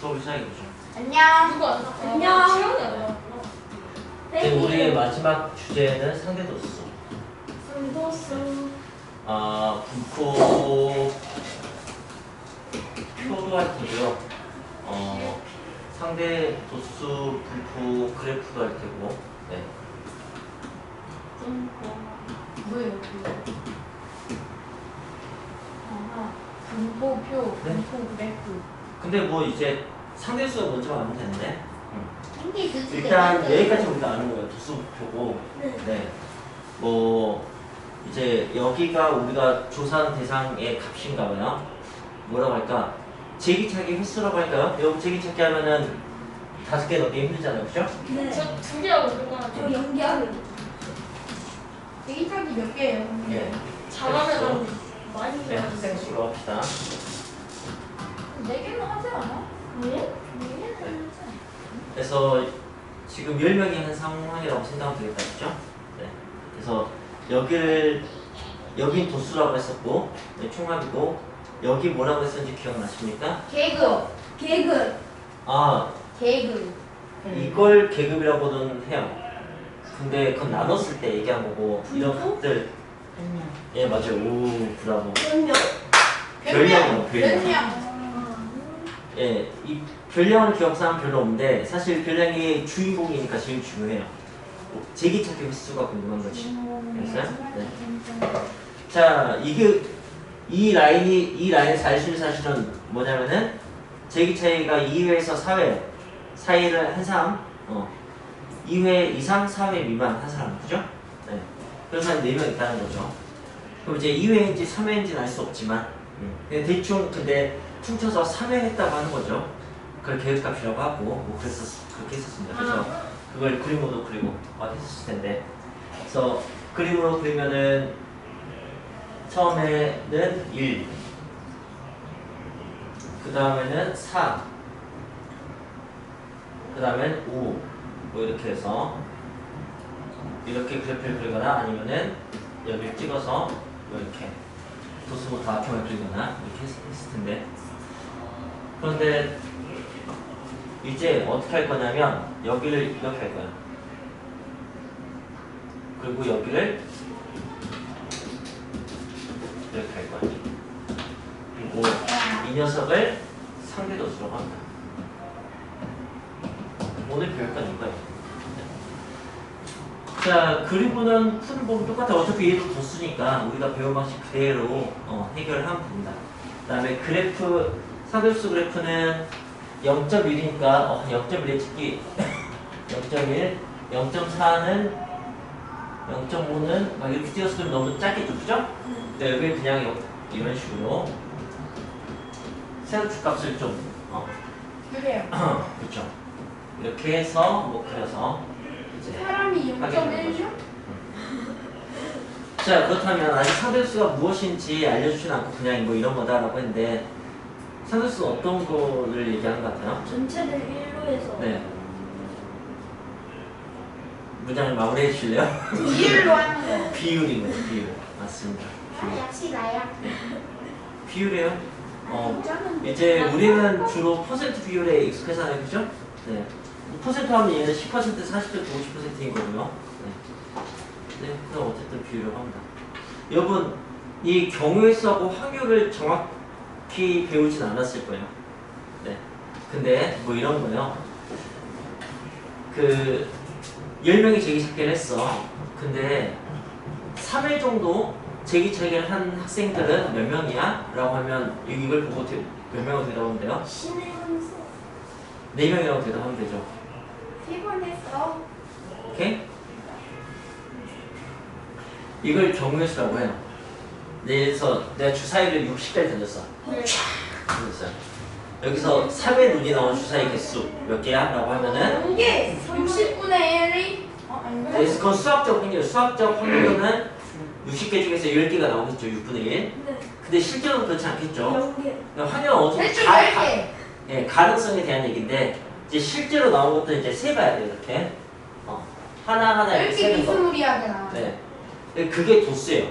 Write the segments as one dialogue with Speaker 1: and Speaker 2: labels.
Speaker 1: 수업을 시작해보죠.
Speaker 2: 안녕.
Speaker 3: 누구 안 나?
Speaker 2: 안녕.
Speaker 3: 시간이 안 나.
Speaker 1: 네, 우리의 마지막 주제는 상대도수.
Speaker 2: 상도수.
Speaker 1: 분포 표도 할 테고요. 상대도수 분포 그래프도 할 테고. 네.
Speaker 2: 뭐예요? 분포표,
Speaker 1: 네?
Speaker 2: 분포 그래프.
Speaker 1: 근데 뭐 이제 상대수가 먼저 하면 되는데.
Speaker 2: 근데 그
Speaker 1: 일단 여기까지 우리가 아는 거예요. 도수표고. 네. 뭐 이제 여기가 우리가 조사한 대상의 값인가 봐요. 뭐라고 할까? 제기차기 횟수라고 할까요? 여기 제기차기 하면은 5개 넣기 힘들잖아요. 그죠?
Speaker 2: 네.
Speaker 3: 저 2개 하고 누구 하나?
Speaker 2: 저 연기하고. 대기차기 몇 개예요?
Speaker 1: 예.
Speaker 3: 잘하면 많이
Speaker 1: 네,
Speaker 3: 해요.
Speaker 1: 학생 수로 합시다.
Speaker 2: 4개는 하지 않아? 네? 4개는 하지 않아.
Speaker 1: 그래서 지금 10명이 한 상황이라고 생각하면 되겠다. 그죠? 네. 그래서 여긴 도수라고 했었고, 네, 총합이고, 여기 뭐라고 했었는지 기억나십니까?
Speaker 2: 계급. 계급.
Speaker 1: 이걸 계급이라고는 해요. 근데 그건 나눴을 때 얘기한 거고, 이런 값들. 예, 맞아요. 오, 브라보.
Speaker 2: 별명?
Speaker 1: 별명이요, 별명.
Speaker 2: 별명.
Speaker 1: 예, 이 별량을 기억사항 별로 없는데 사실 별량이 주인공이니까 제일 중요해요. 제기차기 횟수가 궁금한 거지. 알겠어요? 네. 자, 이 라인의 사실은 뭐냐면은 제기차기가 2회에서 4회 사이를 한 사람, 2회 이상 4회 미만 한 사람, 그죠? 네. 그런 사람이 4명 있다는 거죠. 그럼 이제 2회인지 3회인지는 알 수 없지만, 대충 근데 퉁쳐서 3회 했다고 하는 거죠. 그걸 계획값이라고 하고 뭐 그렇게 했었습니다. 그래서 그걸 그림으로 그리고 했었을 텐데, 그래서 그림으로 그리면은 처음에는 1, 그 다음에는 4, 그 다음엔 5, 뭐 이렇게 해서 이렇게 그래프를 그리거나 아니면은 여기를 찍어서 이렇게 도수 다각형을 그리거나 이렇게 했을 텐데, 그런데 이제 어떻게 할 거냐면 여기를 이렇게 할 거야. 그리고 여기를 이렇게 할 거야. 그리고 이 녀석을 상대도수라고 합니다. 오늘 배울 건 이거예요. 자, 그리고는 푸는 법은 똑같아. 어차피 얘도 도수니까 우리가 배운 방식 그대로 해결을 하면 됩니다. 그 다음에 그래프, 상대도수 그래프는 0.1이니까 0.1에 찍기 0.1, 0.4는 0.5는 막 이렇게 찍었으면 너무 짧겠죠, 그죠? 네, 여기 그냥 이런 식으로 세로축 값을 좀
Speaker 2: 그래요.
Speaker 1: 그렇죠. 이렇게 해서 뭐 그려서 이제
Speaker 2: 사람이 0.16?
Speaker 1: 자, 그렇다면 아직 상대수가 무엇인지 알려주진 않고 그냥 뭐 이런 거다라고 했는데, 상대수는 어떤 거를 얘기하는 것 같아요?
Speaker 2: 전체를 1로 해서.
Speaker 1: 네. 문장을 마무리해 주실래요?
Speaker 2: 비율로 하는 거.
Speaker 1: 비율인 거죠, 비율. 맞습니다. 비율.
Speaker 2: 역시 나야.
Speaker 1: 비율이에요? 이제 우리는 주로 퍼센트 비율에 익숙하잖아요, 그죠? 네. 퍼센트 하면 얘는 10%, 40%, 50%인 거고요. 네. 네, 그럼 어쨌든 비율이라고 합니다. 여러분, 이 경우의 수하고 확률을 정확히 배우진 않았을 거예요. 네. 근데 뭐 이런 거요. 10명이 제기차기를 했어. 근데 3일 정도 제기차기를 한 학생들은 몇 명이야? 라고 하면 이걸 보고 몇 명으로 대답하면 돼요?
Speaker 2: 신의 함수.
Speaker 1: 4명이라고 대답하면 되죠.
Speaker 2: 3번 했어.
Speaker 1: 오케이? 이걸 경우의 수라고 해요. 그래서 내가 주사위를 60개를 던졌어. 던졌어요. 여기서 3의 눈이 나온 주사위 개수 몇 개야? 라고 하면은
Speaker 2: 0개! 60분의 1이? 아닌가?
Speaker 1: 그래서 그건 수학적 확률. 수학적 확률은 60개 중에서 10개가 나오겠죠. 6분의 1.
Speaker 2: 네.
Speaker 1: 근데 실제로는 그렇지 않겠죠.
Speaker 2: 0개.
Speaker 1: 확률은 어느
Speaker 2: 대충
Speaker 1: 정도
Speaker 2: 10개.
Speaker 1: 예, 가능성에 대한 얘기인데, 이제 실제로 나온 것도 이제 세봐야 돼요. 이렇게 하나하나 이렇게
Speaker 2: 10개
Speaker 1: 세는 거.
Speaker 2: 비스무리하게 나와.
Speaker 1: 네. 그게 도수예요.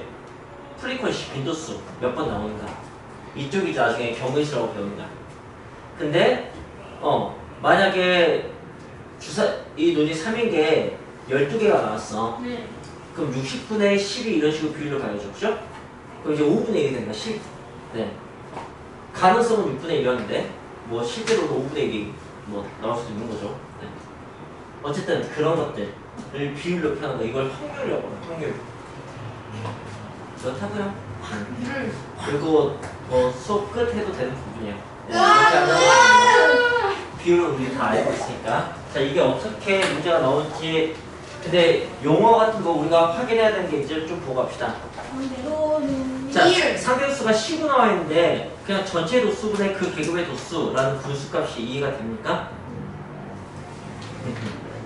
Speaker 1: 프리퀀시 빈도수 몇 번 나오는가. 이쪽이 나중에 경우의 수라고 배웁니다. 근데 만약에 이 논이 3인 게 12개가 나왔어.
Speaker 3: 네.
Speaker 1: 그럼 60분의 10이 이런 식으로 비율로 가야죠. 그죠? 그럼 이제 5분의 1이 되니까 10. 네. 가능성은 6분의 1이었는데, 뭐, 실제로도 5분의 1이 뭐, 나올 수도 있는 거죠. 네. 어쨌든 그런 것들을 비율로 표현한 거, 이걸 확률이라고 해요. 확률. 그렇다고요. 그리고 뭐, 수업 끝 해도 되는 부분이에요. 네. 그렇지 않아요? 비율을 우리 다 알고 있으니까. 자, 이게 어떻게 문제가 나올지. 근데 용어 같은 거 우리가 확인해야 되는 게 이제 좀 보고 갑시다. 자, 상대수가 10이 나와 있는데 그냥 전체 도수분의 그 계급의 도수라는 분수값이 이해가 됩니까?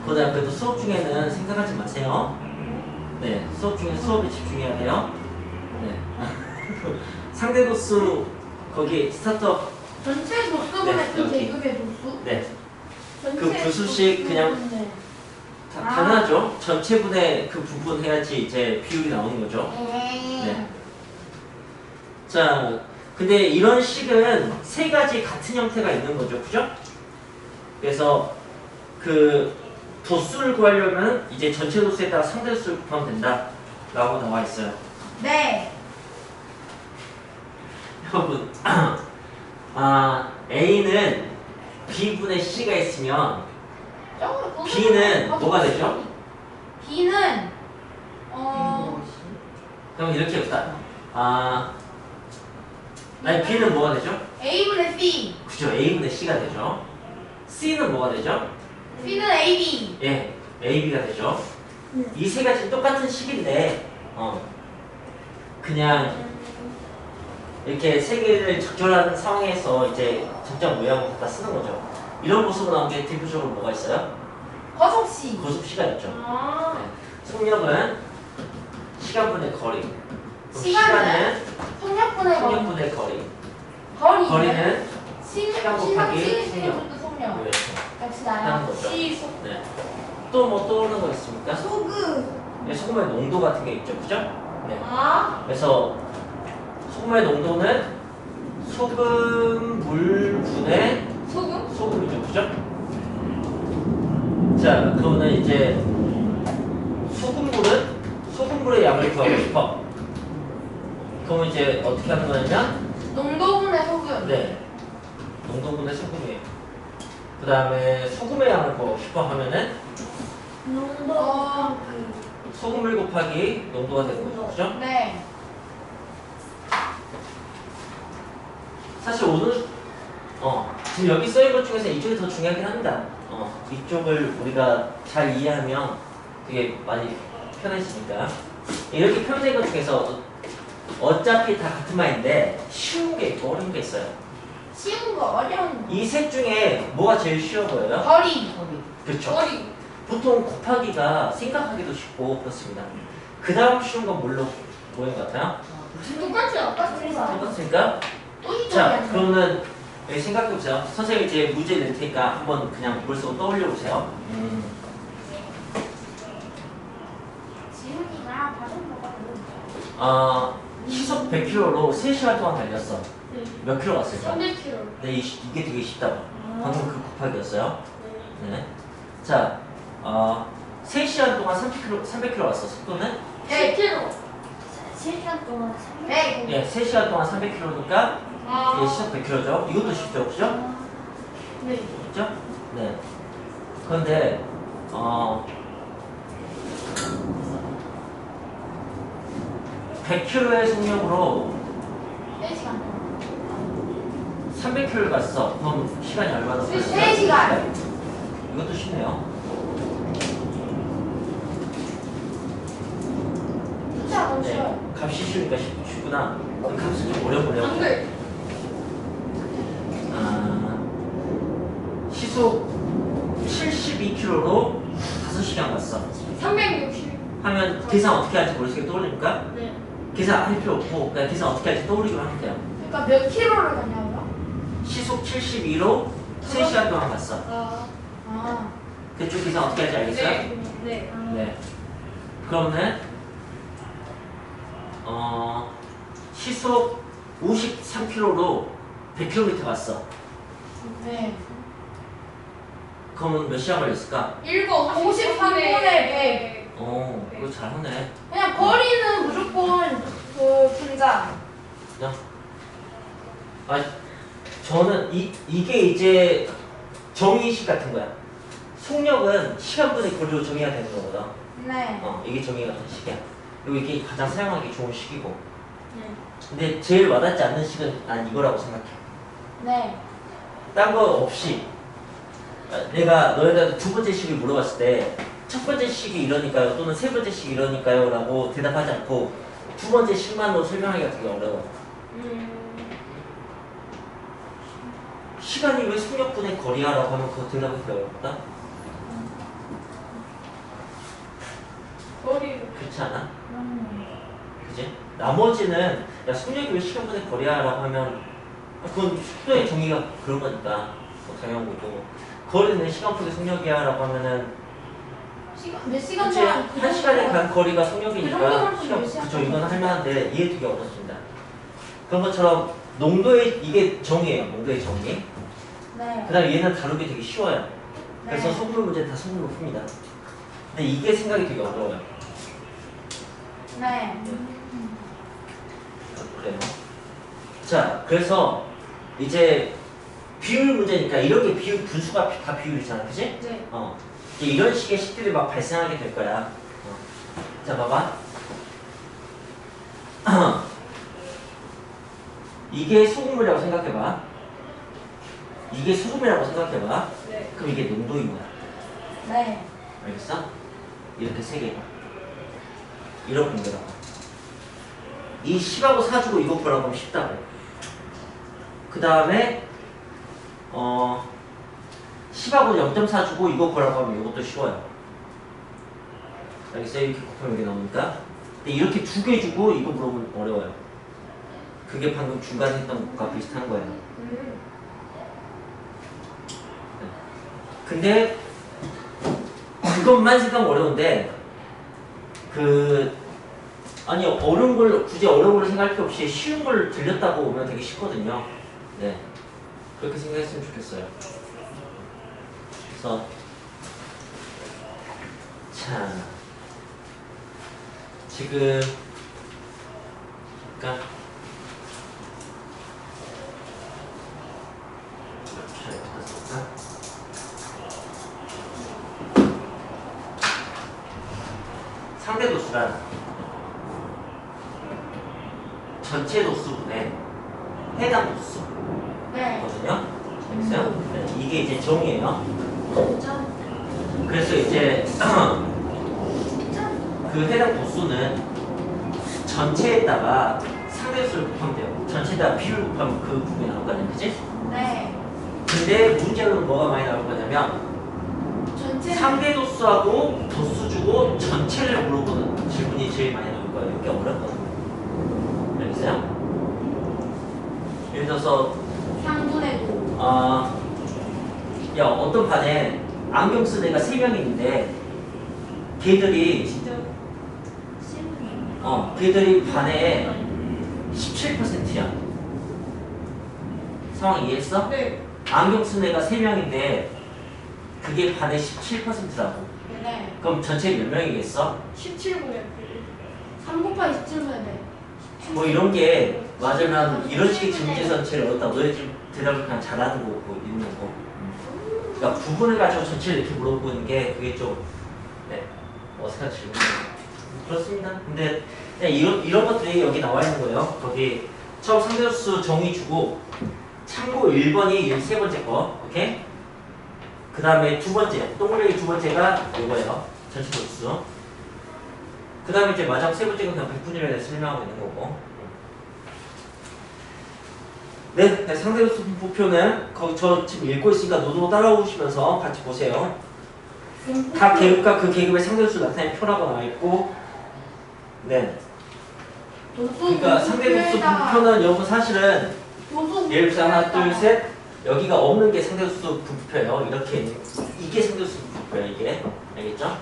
Speaker 1: 그러다 그래도 수업 중에는 생각하지 마세요. 네, 수업 중에 수업에 집중해야 돼요. 네. 상대 도수 거기 스타트업.
Speaker 2: 전체 도수분의
Speaker 1: 네,
Speaker 2: 그
Speaker 1: 여기.
Speaker 2: 계급의 도수?
Speaker 1: 네. 그 부수식 그냥
Speaker 2: 아.
Speaker 1: 당연하죠. 전체분의 그 부분 해야지 이제 비율이 나오는 거죠. 네. 자, 근데 이런 식은 세 가지 같은 형태가 있는 거죠. 그죠? 그래서 그 도수를 구하려면 이제 전체 도수에다가 상대 도수를 곱하면 된다. 라고 나와 있어요.
Speaker 2: 네.
Speaker 1: 여러분, A는 B분의 C가 있으면 B는 뭐가 되죠?
Speaker 2: B는
Speaker 1: 그럼 이렇게 합시다. B는 뭐가 되죠?
Speaker 2: A분의 C,
Speaker 1: 그죠? A분의 C가 되죠. C는 뭐가 되죠?
Speaker 2: C는 AB.
Speaker 1: 예, AB가 되죠. 이 세 가지 똑같은 식인데, 그냥 이렇게 세 개를 적절한 상황에서 이제 적정 모양을 갖다 쓰는 거죠. 이런 모습으로 나온 게 대표적으로 뭐가 있어요?
Speaker 2: 거속시.
Speaker 1: 거듭시가 있죠.
Speaker 3: 아.
Speaker 1: 네. 속력은 시간분의 거리. 그럼
Speaker 2: 시간은 속력분의 거리.
Speaker 1: 속력분의 거리.
Speaker 2: 거리는
Speaker 1: 시간 곱하기
Speaker 2: 속력.
Speaker 1: 그렇죠.
Speaker 2: 역시
Speaker 1: 하는
Speaker 2: 나요.
Speaker 1: 거죠.
Speaker 2: 시속.
Speaker 1: 네. 또 뭐 떠오르는 거 있습니까?
Speaker 2: 소금.
Speaker 1: 네, 소금의 농도 같은 게 있죠, 그죠? 네.
Speaker 3: 아.
Speaker 1: 그래서 소금의 농도는 소금 물분의
Speaker 3: 소금?
Speaker 1: 소금이죠, 그죠? 자, 그러면 이제 소금물의 양을 구하고 싶어. 그러면 이제 어떻게 하는 거냐면,
Speaker 2: 농도분의 소금.
Speaker 1: 네, 농도분의 소금이에요. 그 다음에 소금의 양을 구하고 싶어 하면은 소금물 곱하기 농도가 되는 거죠, 그죠?
Speaker 2: 네.
Speaker 1: 사실 오늘 지금 여기 써있는 것 중에서 이쪽이 더 중요하긴 합니다. 이쪽을 우리가 잘 이해하면 되게 많이 편해지니까. 이렇게 표현된 것 중에서 어차피 다 같은 말인데 쉬운 게 있고 어려운 게 있어요.
Speaker 2: 쉬운 거, 어려운 거.
Speaker 1: 이 셋 중에 뭐가 제일 쉬워 보여요?
Speaker 2: 거리.
Speaker 1: 그렇죠.
Speaker 3: 머리.
Speaker 1: 보통 곱하기가 생각하기도 쉽고 그렇습니다. 그 다음 쉬운 건 뭘로 보이는 것 같아요?
Speaker 3: 똑같이 아까
Speaker 1: 똑같으니까?
Speaker 2: 또
Speaker 1: 자, 그러면 여기 생각해 보세요. 선생님이 이제 문제 낼 테니까 한번 그냥 머릿속으로 떠올려 보세요.
Speaker 2: 지훈이가 받은 거가
Speaker 1: 시속 100km로 3시간 동안 달렸어.
Speaker 3: 네.
Speaker 1: 몇 킬로 갔을까?
Speaker 3: 300kg.
Speaker 1: 네, 이게 되게 쉽다고. 방금 그 곱하기였어요.
Speaker 3: 네.
Speaker 1: 네. 자, 3시간 동안 300km 왔어. 속도는?
Speaker 3: 10kg.
Speaker 2: 7시간 동안 100.
Speaker 1: 예, 3시간 동안 300km니까
Speaker 3: 아.
Speaker 1: 예, 시속 100km죠. 이것도 쉽죠, 그죠?
Speaker 3: 네.
Speaker 1: 그죠? 네. 그런데 100km의 속력으로
Speaker 2: 4시간 동안.
Speaker 1: 300km를 갔어. 그럼 시간이 얼마나 걸렸어요?
Speaker 2: 3시간.
Speaker 1: 이것도 쉽네요.
Speaker 2: 진짜 너무
Speaker 1: 네.
Speaker 2: 쉬워요.
Speaker 1: 값이 쉬우니까 쉽구나. 그럼 값을 좀 오래 보려고.
Speaker 3: 한글.
Speaker 1: 시속 72km로 5시간 갔어.
Speaker 3: 360.
Speaker 1: 하면 계산 어떻게 할지 머릿속에 떠올립니까?
Speaker 3: 네.
Speaker 1: 계산 할 필요 없고 그냥 계산 어떻게 할지 떠올리기만 하면 돼요.
Speaker 2: 그러니까 몇 킬로를 갔냐고요?
Speaker 1: 시속 72로 3시간 동안 갔어.
Speaker 2: 아.
Speaker 1: 그쪽 계산 어떻게 할지 알겠어요?
Speaker 3: 네. 네.
Speaker 1: 네. 그러면 시속 53km로 100km 갔어.
Speaker 2: 네.
Speaker 1: 그러면 몇 시간 걸렸을까?
Speaker 3: 1곱
Speaker 2: 53분의 100.
Speaker 1: 그거 잘하네.
Speaker 2: 그냥 거리는 무조건 그 분자.
Speaker 1: 그냥 저는 이게 이제 정의식 같은 거야. 속력은 시간분의 거리로 정의가 되는 거거든.
Speaker 2: 네.
Speaker 1: 이게 정의가 되는 식이야. 그리고 이게 가장 사용하기 좋은 식이고.
Speaker 3: 네.
Speaker 1: 근데 제일 와닿지 않는 식은 난 이거라고 생각해.
Speaker 2: 네.
Speaker 1: 딴 거 없이 내가 너희들 두 번째 식을 물어봤을 때 첫 번째 식이 이러니까요 또는 세 번째 식이 이러니까요 라고 대답하지 않고 두 번째 식만으로 설명하기가 되게 어려워. 시간이 왜 속력분의 거리야라고 하면 그거 대답하기 어렵다?
Speaker 3: 거리.
Speaker 1: 그렇지 않아? 그지? 나머지는 야 속력이 왜 시간분의 거리야라고 하면 그건 속도의 정의가 그런 거니까 뭐 당연한 거고 거리는 시간분의 속력이야라고 하면은
Speaker 2: 몇 시간
Speaker 1: 그치?
Speaker 2: 동안
Speaker 1: 한 시간에 간 거리가
Speaker 2: 그 정도
Speaker 1: 속력이니까
Speaker 2: 하면
Speaker 1: 시간
Speaker 2: 몇 시간
Speaker 1: 그쵸 이건 할만한데 이해 되게 어렵습니다. 그런 것처럼 농도의 이게 정의예요. 농도의 정의.
Speaker 2: 네.
Speaker 1: 그 다음에 얘는 다루기 되게 쉬워요. 그래서
Speaker 2: 네.
Speaker 1: 소금물 문제는 다 소금으로 풉니다. 근데 이게 생각이 되게 어려워요.
Speaker 2: 네.
Speaker 1: 그래요. 자, 그래서 이제 비율 문제니까 이렇게 비율 분수가 다 비율이잖아, 그치?
Speaker 3: 네.
Speaker 1: 이제 이런 식의 식들이 막 발생하게 될 거야. 자, 봐봐. 이게 소금물이라고 생각해봐. 이게 소금이라고 생각해봐.
Speaker 3: 네.
Speaker 1: 그럼 이게 농도인 거야.
Speaker 2: 네.
Speaker 1: 알겠어? 이렇게 세 개가. 이렇게 공개라고. 이 10하고 4 주고 이거 구하라고 하면 쉽다고. 그 다음에 10하고 0.4 주고 이거 구하라고 하면 이것도 쉬워요. 알겠어요? 이렇게 곱하면 이게 나오니까. 근데 이렇게 두 개 주고 이거 물어보면 어려워요. 그게 방금 중간에 했던 것과 비슷한 거예요. 근데 그것만 생각하면 어려운데 아니 어려운 걸 굳이 어려운 걸 생각할 필요 없이 쉬운 걸 들렸다고 오면 되게 쉽거든요. 네, 그렇게 생각했으면 좋겠어요. 그래서 자 지금 잠깐 잘 붙었을까? 상대 도수란 전체 도수분의 해당 도수거든요.
Speaker 2: 네.
Speaker 1: 알겠어요? 네, 이게 이제 정이에요.
Speaker 2: 진짜?
Speaker 1: 그래서 이제 그 해당 도수는 전체에다가 상대 도수를 곱하면 돼요. 전체에다가 비율 곱하면 그 부분이 나올 거 아니야, 그치?
Speaker 2: 네.
Speaker 1: 근데 문제로는 뭐가 많이 나올 거냐면
Speaker 2: 전체.
Speaker 1: 상대 도수하고 도수 주고 전체를 물어보는 질문이 제일 많이 나올 거예요. 이게 어렵거든요. 알겠어요? 예를 들어서
Speaker 2: 상분의 도.
Speaker 1: 야 어떤 반에 안경 쓴 애가 3명이 있는데 걔들이
Speaker 3: 진짜.
Speaker 1: 걔들이 반에 17%야. 상황 이해했어?
Speaker 3: 네.
Speaker 1: 안경 쓴 애가 3명인데 그게 반의 17%라고.
Speaker 2: 네.
Speaker 1: 그럼 전체 몇 명이겠어?
Speaker 3: 17분의
Speaker 2: 3 곱하기 17분의 100.
Speaker 1: 뭐 이런 게 맞으면 이런 식의 질문에서는 제일 어렵다. 너희 지금 대답을 그냥 잘하는 거고 있는 거고. 그러니까 부분을 가지고 전체를 이렇게 물어보는 게 그게 좀 어색한 질문이에요. 그렇습니다. 근데 그냥 이런 것들이 여기 나와 있는 거예요. 거기 처음 상대수 정의 주고 참고 1번이 세 번째 거, 오케이? 그 다음에 두 번째, 동그라미 두 번째가 이거예요. 전체 도수. 그 다음에 이제 마지막 세 번째가 그냥 백분율에 대해서 설명하고 있는 거고. 네, 상대도수 분포표는 저 지금 읽고 있으니까 노트북 따라오시면서 같이 보세요. 각 계급과 그 계급의 상대도수 나타낸 표라고 나와 있고, 네. 그러니까 상대도수 분포표는 여러분 사실은 예를 들어서 하나, 둘, 셋 여기가 없는 게 상대도수 분포표예요. 이렇게 이게 상대도수 분포표예요. 이게 알겠죠?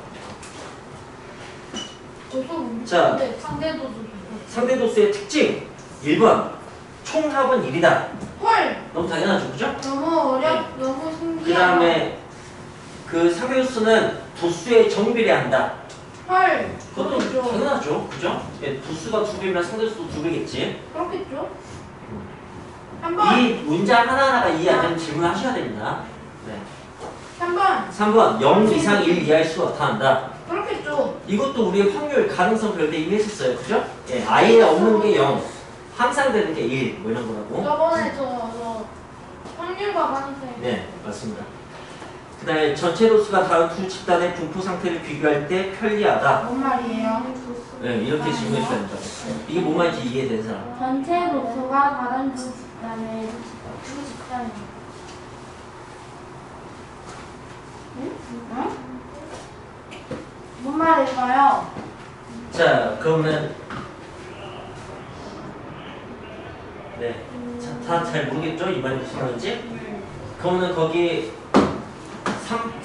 Speaker 1: 자,
Speaker 2: 상대도수.
Speaker 1: 상대도수의 특징 1번 총합은 1이다.
Speaker 2: 헐.
Speaker 1: 너무 당연하죠, 그죠?
Speaker 2: 너무 너무 신기하다.
Speaker 1: 그 다음에 그 상대 도수는 도수에 정비례한다.
Speaker 2: 헐.
Speaker 1: 그것도
Speaker 2: 그렇겠죠.
Speaker 1: 당연하죠. 그죠? 예, 도수가 2배면 상대 도수도 2배겠지.
Speaker 2: 그렇겠죠. 한번.
Speaker 1: 이 문제 하나하나가 이해 안 되면 질문하셔야 됩니다. 네.
Speaker 2: 3번.
Speaker 1: 3번 0 이상 1 이하일 수가 나타난다.
Speaker 2: 그렇겠죠.
Speaker 1: 이것도 우리 확률 가능성 별때 이미 했었어요. 그죠? 예, 아예 없는 게 0, 항상 되는 게 1, 뭐 이런 거라고.
Speaker 2: 저번에 저 확률과 가능성.
Speaker 1: 네, 맞습니다. 그 다음에 전체 도수가 다른 두 집단의 분포 상태를 비교할 때 편리하다.
Speaker 2: 뭔 말이에요?
Speaker 1: 네, 이렇게 질문해 주셔야 된다고. 이게 뭔 말인지 이해된 사람.
Speaker 4: 전체 도수가 다른 두 집단의
Speaker 2: 응? 뭔 말일까요?
Speaker 1: 자, 그러면 네, 다 잘 모르겠죠? 이 말이 무슨 말인지? 그러면 거기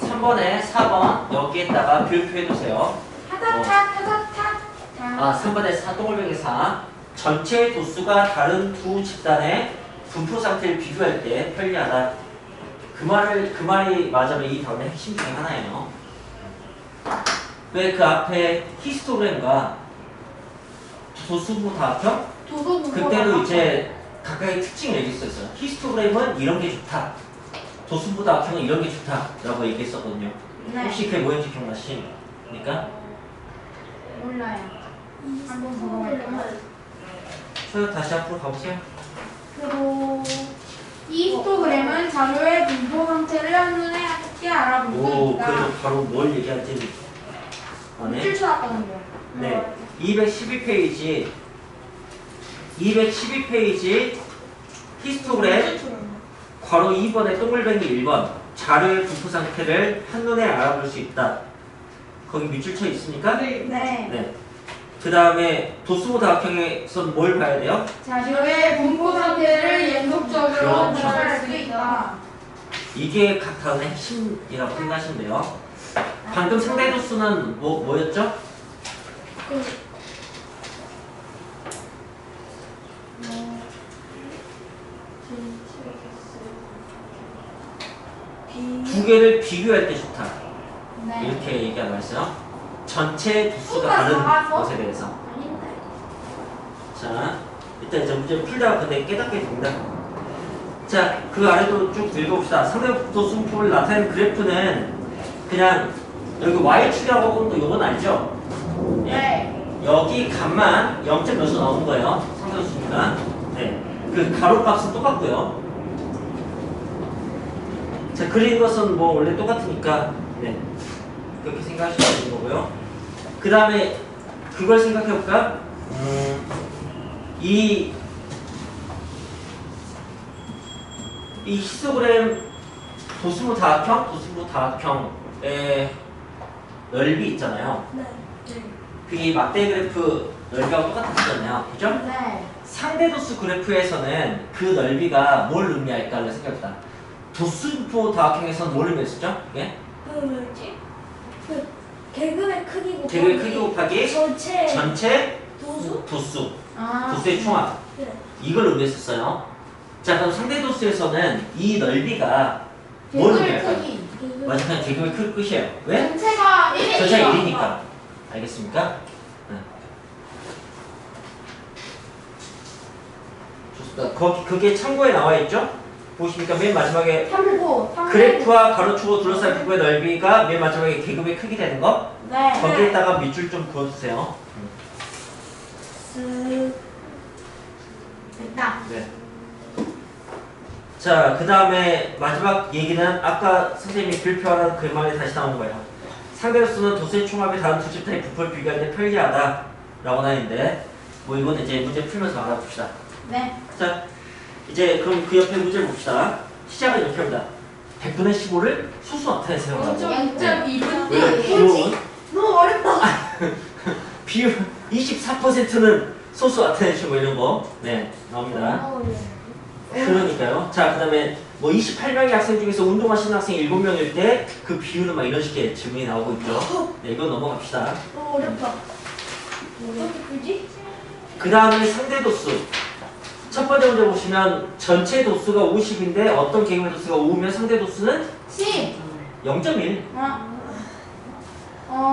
Speaker 1: 3번에 4번 여기에다가 교육표해 두세요.
Speaker 2: 타다타.
Speaker 1: 아, 3번에 4, 동글뱅이 4. 전체 도수가 다른 두 집단의 분포 상태를 비교할 때 편리하다. 그 말이 맞으면 이 답의 핵심 중에 하나예요. 왜 그 앞에 히스토그램과 도수분포 다합형?
Speaker 2: 도수
Speaker 1: 그때도 이제 각각의 특징을 얘기했었어요. 히스토그램은 이런 게 좋다. 도수분포 다합형은 이런 게 좋다라고 얘기했었거든요.
Speaker 2: 네.
Speaker 1: 혹시 그게 뭐였는지 기억나십니까?
Speaker 2: 몰라요. 한번 보러 갈까요?
Speaker 1: 저 다시 앞으로 가보세요.
Speaker 2: 그리고 이 히스토그램은 자료의 분포 상태를 한눈에 쉽게 알아볼 수
Speaker 1: 오,
Speaker 2: 있다.
Speaker 1: 그래도 바로 뭘 얘기할지 아네.
Speaker 2: 실수났거든요.
Speaker 1: 네, 212페이지 히스토그램 괄호 2번에 동글뱅이 1번 자료의 분포 상태를 한눈에 알아볼 수 있다. 거기 밑줄 쳐 있습니까?
Speaker 2: 네.
Speaker 1: 네. 그 다음에 도수모 다각형에선 뭘 봐야 돼요?
Speaker 2: 자료의 분포 상태를 연속적으로
Speaker 1: 그렇죠.
Speaker 2: 들어갈 수 있다.
Speaker 1: 이게 각 단어의 핵심이라고 생각하시면 돼요. 방금 상대 도수는 뭐였죠? 두 개를 비교할 때 좋다.
Speaker 2: 네.
Speaker 1: 이렇게 얘기하고 있어요. 전체 도수가
Speaker 2: 똑같이
Speaker 1: 다른
Speaker 2: 나가서?
Speaker 1: 것에 대해서.
Speaker 2: 아닌데.
Speaker 1: 자, 일단 이제 문제 풀다가 근데 깨닫게 됩니다. 자, 그 아래도 쭉 읽어봅시다. 상대 도수분포를 나타내는 그래프는 그냥 여기 y축이라고 하고는 또 이건 알죠? 예.
Speaker 2: 네.
Speaker 1: 여기 값만 0. 몇수 나오는 거예요. 상대 도수니까. 네. 그 가로 값은 똑같고요. 자, 그린 것은 뭐 원래 똑같으니까 네. 그렇게 생각하시면 되는 거고요. 그 다음에 그걸 생각해 볼까? 이 히스토그램 도수모 다각형의 넓이 있잖아요.
Speaker 2: 네.
Speaker 1: 그게 막대 그래프 넓이하고 똑같았잖아요. 그죠?
Speaker 2: 네.
Speaker 1: 상대 도수 그래프에서는 그 넓이가 뭘 의미할까를 생각해보다. 도수분포 다각형에서는 뭘 의미했었죠? 예?
Speaker 4: 그 뭐였지? 그 개그의 크기 곱하기
Speaker 1: 개그의 크기 곱하기 전체
Speaker 4: 도수?
Speaker 2: 아.
Speaker 1: 도수의 총합.
Speaker 4: 네.
Speaker 1: 이걸 의미했었어요. 자, 그럼 상대 도수에서는 이 넓이가 뭘
Speaker 2: 개그의
Speaker 1: 의미할까요?
Speaker 2: 크기.
Speaker 1: 맞아, 그냥 개그의 크기 끝이에요. 왜?
Speaker 2: 전체가 1이니까.
Speaker 1: 전체가 1이니까. 알겠습니까? 네. 좋습니다. 그게 참고에 나와 있죠? 보시니까 맨 마지막에
Speaker 2: 참고.
Speaker 1: 그래프와 가로축으로 둘러싼 부분의 넓이가 맨 마지막에 계급의 크기 되는 거?
Speaker 2: 네.
Speaker 1: 거기에다가 밑줄 좀 그어주세요.
Speaker 2: 됐다.
Speaker 1: 네. 자, 그 다음에 마지막 얘기는 아까 선생님이 발표하는 그 말이 다시 나온 거예요. 상대 도수는 도수의 총합이 다른 두 집단의 부포를 비교할 때 편리하다 라고 하는데 뭐 이거는 이제 문제 풀면서 알아봅시다.
Speaker 2: 네.
Speaker 1: 자, 이제 그럼 그 옆에 문제를 봅시다. 시작은 이렇게 합니다. 100분의 15를 수수 나타내세요. 라고.
Speaker 2: 0.2분
Speaker 1: 왜 비율은
Speaker 2: 너무 어렵다.
Speaker 1: 비율 24%는 소수 나타내시고 뭐 이런 거 네, 나옵니다. 그러니까요. 자, 그 다음에 뭐 28명의 학생 중에서 운동하시는 학생 7명일 때 그 비율은 막 이런 식의 질문이 나오고 있죠. 네, 이거 넘어갑시다.
Speaker 2: 너무 어렵다. 어떻게 풀지?
Speaker 1: 그 다음에 상대 도수. 첫 번째 문제 보시면 전체 도수가 50인데 어떤 개념의 도수가 5면 상대 도수는
Speaker 2: 10.
Speaker 1: 0.1.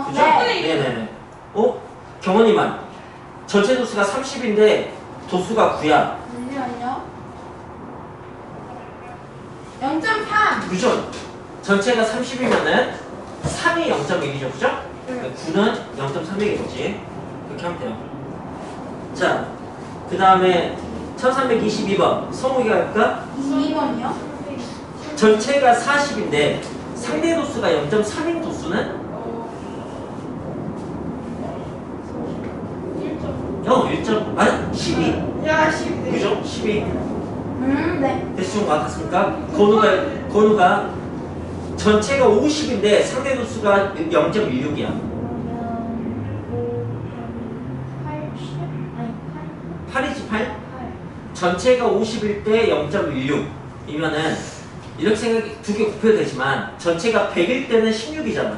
Speaker 1: 그죠?
Speaker 2: 네.
Speaker 1: 네네네. 경원이만. 전체 도수가 30인데 도수가 9야.
Speaker 2: 잠시만요. 0.3.
Speaker 1: 그죠? 전체가 30이면은 3이 0.1이죠. 그죠? 9는 0.3이겠지. 그렇게 하면 돼요. 자, 그 다음에 1322번. 성욱이가 할까?
Speaker 2: 2번이요?
Speaker 1: 전체가 40인데 상대 도수가 0.3인 도수는? 1점, 아니, 12.
Speaker 3: 야, 10.
Speaker 1: 그죠? 12.
Speaker 2: 네.
Speaker 1: 대충 같았습니까? 건우가 전체가 50인데 상대 도수가 0.16이야. 8이지 8? 전체가 50일 때 0.16이면은 이렇게 생각해 두 개 곱해도 되지만 전체가 100일 때는 16이잖아.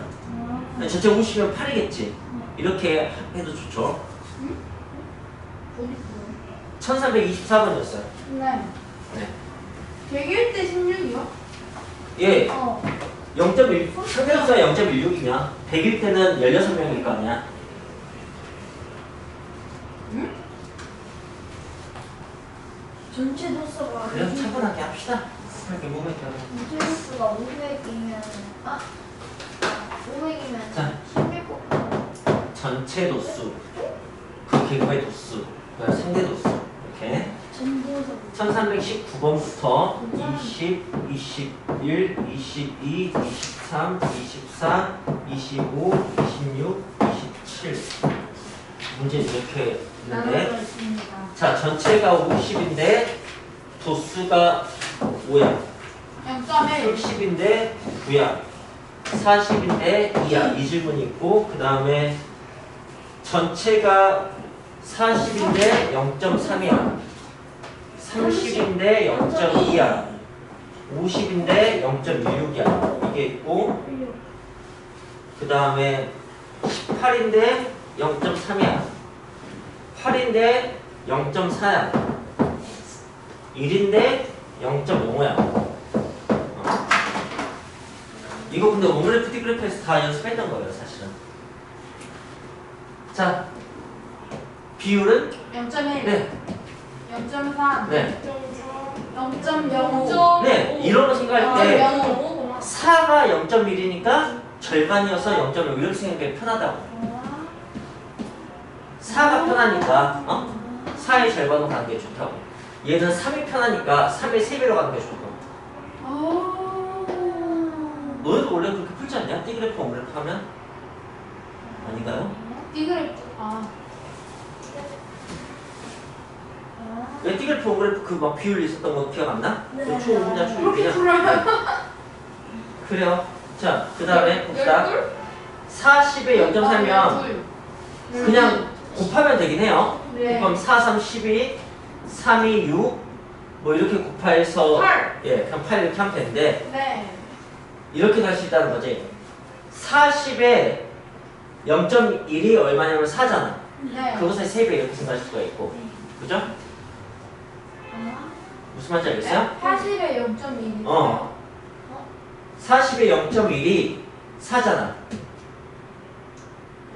Speaker 1: 전체 50이면 8이겠지. 이렇게 해도 좋죠. 1324번이었어요.
Speaker 2: 네.
Speaker 1: 네.
Speaker 2: 100일 때 16이요?
Speaker 1: 예. 0.1, 상대 도수가 0.16이면 100일 때는 16명일 거 아니야.
Speaker 4: 전체 도수가
Speaker 1: 그래서 차분하게 합시다. 이렇게 몸에 껴.
Speaker 4: 전체 도수가 500이면 500이면
Speaker 1: 자.
Speaker 4: 16
Speaker 1: 전체 도수, 그 계급의 도수, 그다음 상대 도수. 이렇게.
Speaker 4: 전도수
Speaker 1: 1319번부터 20, 21, 22, 23, 24, 25, 26, 27. 문제 이렇게 있는데.
Speaker 2: 나눠져 있습니다.
Speaker 1: 자, 전체가 50인데 도수가 5야.
Speaker 2: 0.1.
Speaker 1: 30인데 9야. 40인데 2야. 이 질문이 있고, 그 다음에 전체가 40인데 0.3이야. 30인데 0.2야. 50인데 0.16이야. 이게 있고, 그 다음에 18인데 0.3이야. 8인데 0.4야. 1인데 0.05야. 이거 근데 오늘의 푸디그래프에서 다 연습했던 거예요, 사실은. 자, 비율은?
Speaker 2: 0.1.
Speaker 1: 네.
Speaker 2: 0.3.
Speaker 1: 네.
Speaker 2: 0.05.
Speaker 1: 네, 이런 거 생각할 때
Speaker 3: 0.5.
Speaker 1: 4가 0.1이니까 절반이어서 0.5 이렇게 생각하기 편하다고. 4가 편하니까 4의 절반으로 가는 게 좋다고. 얘는 3이 편하니까 3의 3배로 가는 게 좋다고. 너희도 원래 그렇게 풀지 않냐? 띠그래프 오므레프 하면? 아닌가요?
Speaker 2: 띠그래프.
Speaker 1: 왜 띠그래프 오므레프 그 막 비율 있었던 거 기억 안 나?
Speaker 4: 네.
Speaker 1: 그 초음자
Speaker 2: 그렇게
Speaker 1: 초율이냐?
Speaker 2: 풀어요.
Speaker 1: 그래요. 자, 그 다음에 봅시다.
Speaker 3: 10불?
Speaker 1: 40에 0.3이면 그냥 곱하면 되긴 해요.
Speaker 2: 네.
Speaker 1: 그럼 4, 3, 12, 3, 2, 6, 뭐 이렇게 곱해서
Speaker 3: 8.
Speaker 1: 예, 그냥 8 이렇게 하면 되는데
Speaker 2: 네.
Speaker 1: 이렇게 갈 수 있다는 거지. 40에 0.1이 얼마냐면 4잖아.
Speaker 2: 네.
Speaker 1: 그것의 3배 이렇게 생각할 수가 있고. 그죠? 무슨 말인지 알겠어요?
Speaker 2: 80에 0.1.
Speaker 1: 40에 0.1이 4잖아.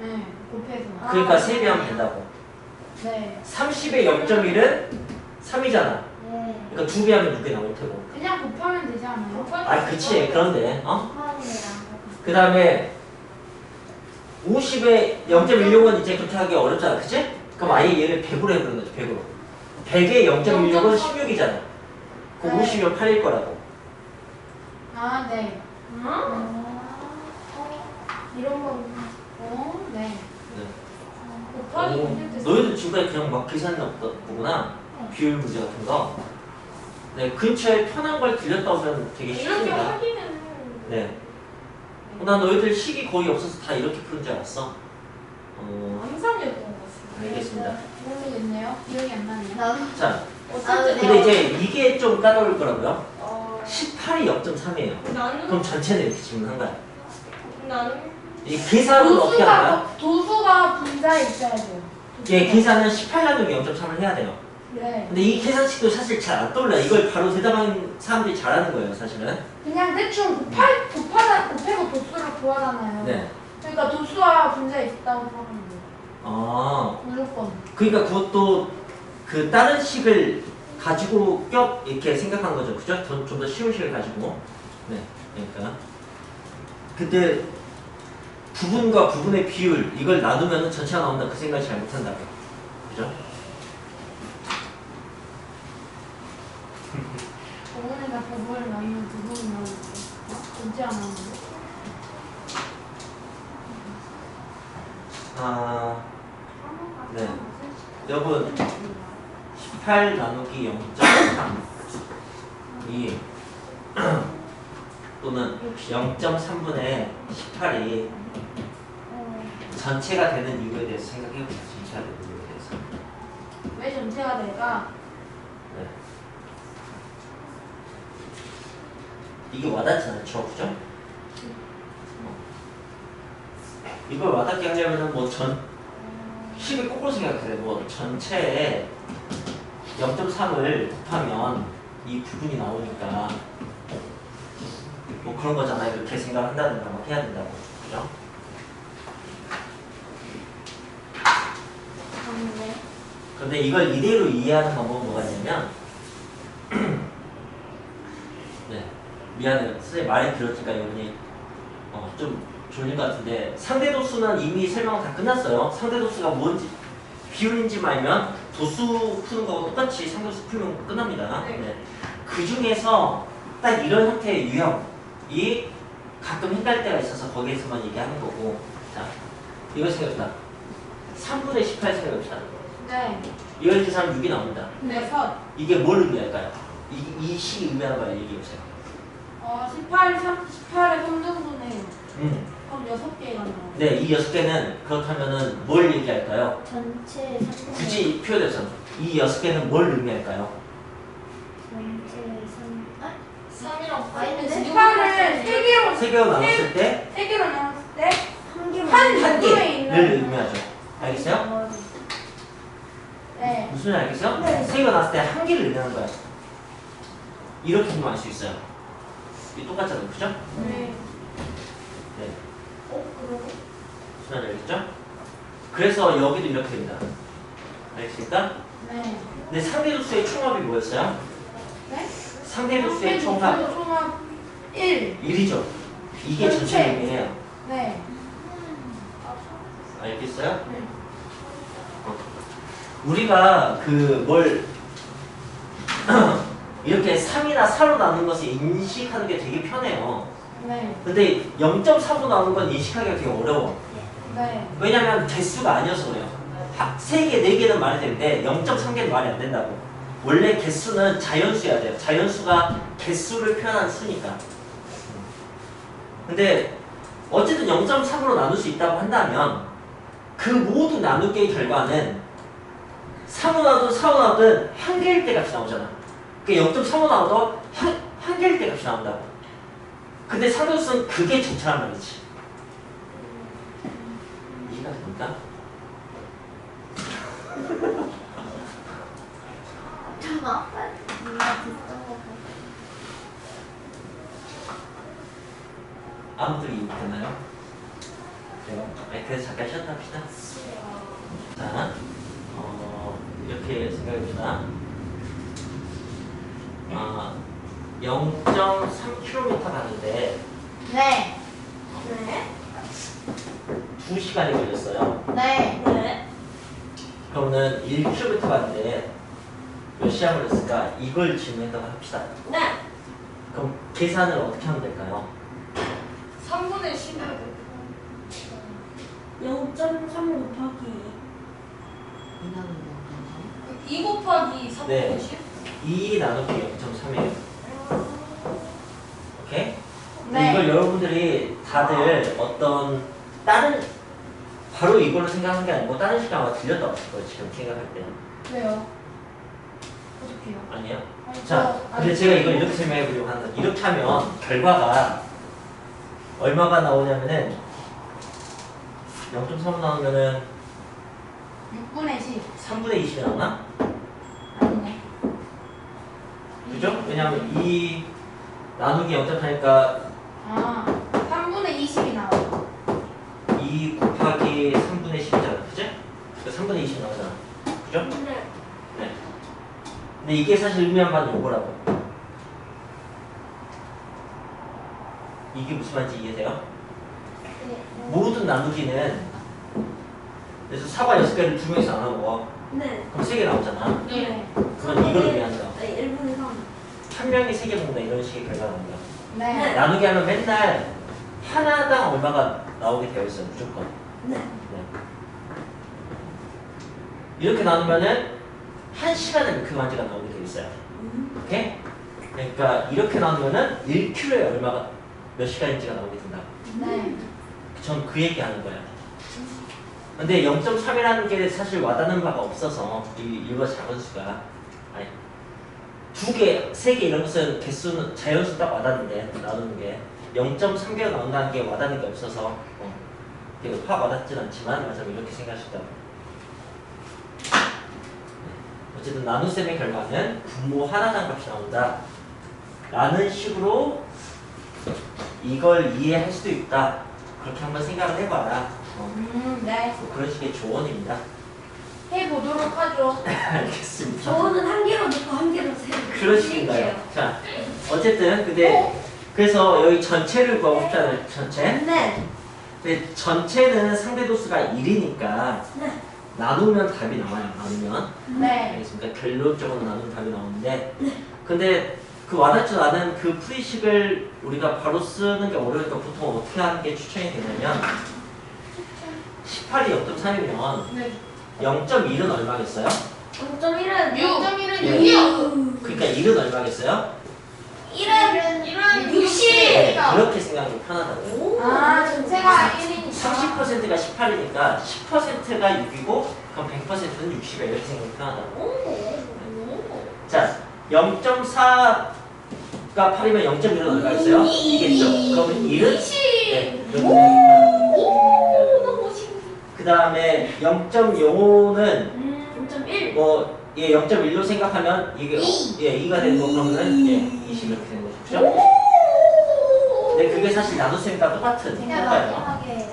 Speaker 2: 네. 곱해서.
Speaker 1: 그러니까 3배 하면 된다고.
Speaker 2: 네.
Speaker 1: 30에 0.1은 3이잖아. 그러니까 2배 하면 6개 나올 테고.
Speaker 2: 그냥 곱하면 되지 않아요?
Speaker 1: 아, 그치. 그런데,
Speaker 4: 포함이랑
Speaker 1: 그 다음에 50에 0.16은 이제 그렇게 하기 어렵잖아. 그치? 그럼 아예 얘를 100으로 해보는 거지, 100으로. 100에 0.16은 16이잖아. 그럼
Speaker 2: 네.
Speaker 1: 50이면 8일 거라고.
Speaker 2: 아, 네.
Speaker 4: 이런 거
Speaker 2: 네.
Speaker 1: 네.
Speaker 3: 곱하기 문제됐어.
Speaker 1: 너희들 지금까지 그냥 막 계산나 보구나. 비율 문제 같은 거. 네, 근처에 편한 걸 들렸다 오면 되게
Speaker 3: 이렇게
Speaker 1: 쉽습니다.
Speaker 3: 하기는
Speaker 1: 네. 난 너희들 식이 거의 없어서 다 이렇게 푸는 줄 알았어.
Speaker 3: 항상이었던 것 같습니다.
Speaker 1: 알겠습니다.
Speaker 2: 모르겠네요. 기억이 안 나네요.
Speaker 4: 나도
Speaker 1: 자,
Speaker 3: 어쨌든
Speaker 1: 근데 이제 이게 좀 까다로울 거라고요.
Speaker 3: 어,
Speaker 1: 18이 0.3이에요.
Speaker 3: 나는
Speaker 1: 그럼 전체는 이렇게 질문한 거야.
Speaker 3: 나는
Speaker 1: 이 계산은 어떻게 하는 거야?
Speaker 2: 도수가 분자에 있어야 돼요.
Speaker 1: 예, 계산은 18 나누기 0.3을 해야 돼요.
Speaker 2: 네.
Speaker 1: 근데 이 계산식도 사실 잘 안 떠올라. 이걸 바로 대답하는 사람들이 잘하는 거예요, 사실은.
Speaker 2: 그냥 대충 곱해서 구하잖아요.
Speaker 1: 네.
Speaker 2: 그러니까 도수와 분자에 있다고 생각하면 돼요.
Speaker 1: 아,
Speaker 2: 무조건.
Speaker 1: 그러니까 그것도 그 다른 식을 가지고 이렇게 생각하는 거죠. 그죠? 좀 더 쉬운 식을 가지고. 네. 그러니까. 근데 부분과 부분의 비율 이걸 나누면 전체가 나온다 그 생각을 잘 못한다고. 그죠?
Speaker 2: 부분에다 부분을 나누면 부분이 나오는데 전체 안 나오는데?
Speaker 1: 아, 네. 여러분 18 나누기 0.3 이 또는 0.3분의 18이 전체가 되는 이유에 대해서 생각해보세요. 전체가 되는 이유에 대해서.
Speaker 2: 왜 전체가 될까?
Speaker 1: 네. 이게 와닿지 않죠, 그죠? 이걸 와닿게 하려면은 뭐 식을 거꾸로 생각해요. 뭐 전체에 0.3을 곱하면 이 부분이 나오니까 뭐 그런 거잖아요. 이렇게 생각한다든가 막 해야 된다고, 그죠? 그런데 이걸 이대로 이해하는 방법은 뭐가 있냐면 네, 미안해요. 선생님 말이 길었으니까 여러분이 좀 졸린 것 같은데 상대도수는 이미 설명 다 끝났어요. 상대도수가 뭔지 비율인지만 알면 도수 푸는 거하고 똑같이 상대도수 풀면 끝납니다. 네. 그 중에서 딱 이런 형태의 유형이 가끔 헷갈릴 때가 있어서 거기에서만 얘기하는 거고. 자, 이거 생각합시다. 3분의 18 생각합시다.
Speaker 2: 네.
Speaker 1: 이걸 계산하면 6이 나옵니다.
Speaker 2: 네, 선.
Speaker 1: 이게 뭘 의미할까요? 이 식이 의미하는 걸 얘기해보세요.
Speaker 2: 18에 3등분해요. 그럼 6개가 나와요.
Speaker 1: 네, 이 6개는 그렇다면은 뭘 얘기할까요?
Speaker 4: 전체 3.
Speaker 1: 굳이 표현해서 이 6개는 뭘 의미할까요?
Speaker 4: 전체 3. 아?
Speaker 3: 3이랑
Speaker 4: 아닌데?
Speaker 2: 18을 3개로
Speaker 1: 3개로 나눴을 때
Speaker 2: 3개로 나눴을 때
Speaker 4: 한 개만.
Speaker 1: 한
Speaker 2: 부분에 있는
Speaker 1: 개를 의미하죠. 알겠어요?
Speaker 2: 네.
Speaker 1: 무슨 소리 알겠어요?
Speaker 4: 네.
Speaker 1: 3개가 나눴을 때 한 개를 의미하는 거야. 이렇게 보면 알 수 있어요. 이게 똑같잖아요. 그죠?
Speaker 2: 네.
Speaker 1: 네.
Speaker 4: 그러네.
Speaker 1: 무슨 소리 알겠죠? 그래서 여기도 이렇게 됩니다. 알겠습니까?
Speaker 2: 네.
Speaker 1: 근데 상대도수의 총합이 뭐였어요?
Speaker 2: 네?
Speaker 1: 상대도수의 총합
Speaker 2: 총합 1.
Speaker 1: 1이죠. 이게
Speaker 2: 전체.
Speaker 1: 전체 의미예요.
Speaker 2: 네.
Speaker 1: 알겠어요?
Speaker 2: 네.
Speaker 1: 우리가 이렇게 3이나 4로 나눈 것을 인식하는 게 되게 편해요.
Speaker 2: 네.
Speaker 1: 근데 0.3로 나눈 건 인식하기가 되게 어려워.
Speaker 2: 네.
Speaker 1: 왜냐면 개수가 아니어서 그래요. 3개, 4개는 말이 되는데 0.3개는 말이 안 된다고. 원래 개수는 자연수여야 돼요. 자연수가 개수를 표현하는 수니까. 근데 어쨌든 0.3으로 나눌 수 있다고 한다면 그 모든 나누기의 결과는 3로 나오든 4로 나오든 한 개일 때 값이 나오잖아. 그러니까 0.3로 나와도 한 개일 때 값이 나온다고. 근데 상대수는 그게 전체란 말이지. 이해가 됩니까?
Speaker 4: 좀 아빠.
Speaker 1: 아무도 이해 못했나요? 네. 그래서 잠깐 쉬었다 합시다. 자, 이렇게 생각해봅시다. 0.3km 가는데
Speaker 2: 네.
Speaker 4: 네.
Speaker 1: 2시간이 걸렸어요.
Speaker 2: 네.
Speaker 3: 네.
Speaker 1: 그러면은 1km 가는데 몇 시간 걸렸을까? 이걸 질문했다고 합시다.
Speaker 3: 네.
Speaker 1: 그럼 계산을 어떻게 하면 될까요?
Speaker 3: 3분의 10을
Speaker 4: 0.3 곱하기
Speaker 3: 2 곱하기 3분의
Speaker 1: 네.
Speaker 3: 10?
Speaker 1: 2 나누기 0.3이에요. 오케이?
Speaker 2: 네.
Speaker 1: 이걸 여러분들이 다들 어떤 다른 바로 이걸로 생각하는 게 아니고 다른 시간 아마 들렸다 왔을 거예요. 지금 생각할 때.
Speaker 2: 왜요? 어떡해요?
Speaker 1: 아니에요?
Speaker 2: 아니,
Speaker 1: 자,
Speaker 2: 저-
Speaker 1: 근데
Speaker 2: 아니,
Speaker 1: 제가 이걸 이렇게 설명해 보려고 하는 건 이렇게 하면 결과가 얼마가 나오냐면은 0.3 나오면은
Speaker 2: 6분의 10.
Speaker 1: 3분의 20이 나오나?
Speaker 2: 아니네.
Speaker 1: 그죠? 왜냐면 이 나누기 0.4니까
Speaker 2: 3분의 20이 나와요.
Speaker 1: 근데 이게 사실 의미한 바는 요거라고. 이게 무슨 말인지 이해돼요? 모든 나누기는 그래서 사과 6개를 2명이서 나눠.
Speaker 4: 네.
Speaker 1: 그럼 3개 나오잖아.
Speaker 3: 네.
Speaker 1: 그건 이걸 의미한다.
Speaker 4: 네, 1분의 3.
Speaker 1: 한 명이 3개 먹는다 이런 식의 결과가 나온다.
Speaker 2: 네.
Speaker 1: 나누기 하면 맨날 하나당 얼마가 나오게 되어 있어요. 무조건.
Speaker 4: 네.
Speaker 1: 네. 이렇게 나누면은 1시간에 그 관계가 나오게 되어 있어요. 오케이? 그러니까 이렇게 나누면은 1kg에 얼마가 몇 시간인지가 나오게 된다.
Speaker 2: 네.
Speaker 1: 전 그 얘기하는 거예요. 근데 0.3이라는 게 사실 와닿는 바가 없어서 이거 작은 수가 아니 2개, 3개 이런 것은 개수는 자연수 딱 와닿는데 나누는 게 0.3개가 나온다는 게 와닿는 게 없어서 확 와닿진 않지만 맞아 이렇게 생각하시다고. 어쨌든 나눗셈의 결과는 분모 하나당 값이 나온다 라는 식으로 이걸 이해할 수도 있다. 그렇게 한번 생각을 해봐라.
Speaker 2: 네.
Speaker 1: 뭐 그런 식의 조언입니다.
Speaker 2: 해보도록 하죠.
Speaker 1: 알겠습니다.
Speaker 4: 저는 한 개로 넣고 한 개로 세요.
Speaker 1: 그러시긴가요? 자, 어쨌든 그래서 여기 전체를 구하고 싶잖아요. 전체.
Speaker 4: 네.
Speaker 1: 근데 전체는 상대도수가 1이니까
Speaker 4: 네.
Speaker 1: 나누면 답이 나와요. 나누면.
Speaker 2: 네.
Speaker 1: 알겠습니까? 결론적으로 나누면 답이 나오는데 근데 그 와닿지 않은 그 풀이식을 우리가 바로 쓰는 게 어려우니까 보통 어떻게 하는 게 추천이 되냐면 18이 0.3이면
Speaker 2: 네.
Speaker 1: 0.1은 얼마겠어요?
Speaker 4: 0.1은
Speaker 2: 0.1은
Speaker 1: 예.
Speaker 2: 6이요.
Speaker 1: 그러니까 1은 얼마겠어요?
Speaker 4: 1은
Speaker 2: 60.
Speaker 1: 네, 그렇게 생각하기 편하다고요.
Speaker 2: 아, 전체가 1이니까.
Speaker 1: 30%가 18이니까 10%가 6이고 그럼 100%는 60이야. 이렇게 생각하기 편하다고. 자, 0.4가 8이면 0.1은 얼마였어요? 2겠죠. 그러면 1은? 네, 그 다음에 0.05는
Speaker 4: 0.1.
Speaker 1: 뭐, 0.1로 생각하면 이게 2가 되는 거 그러면은 20 이렇게 되는 거죠. 그죠? 근데 그게 사실 나눗셈과 똑같은
Speaker 5: 제가
Speaker 1: 효과예요.
Speaker 5: 마지막에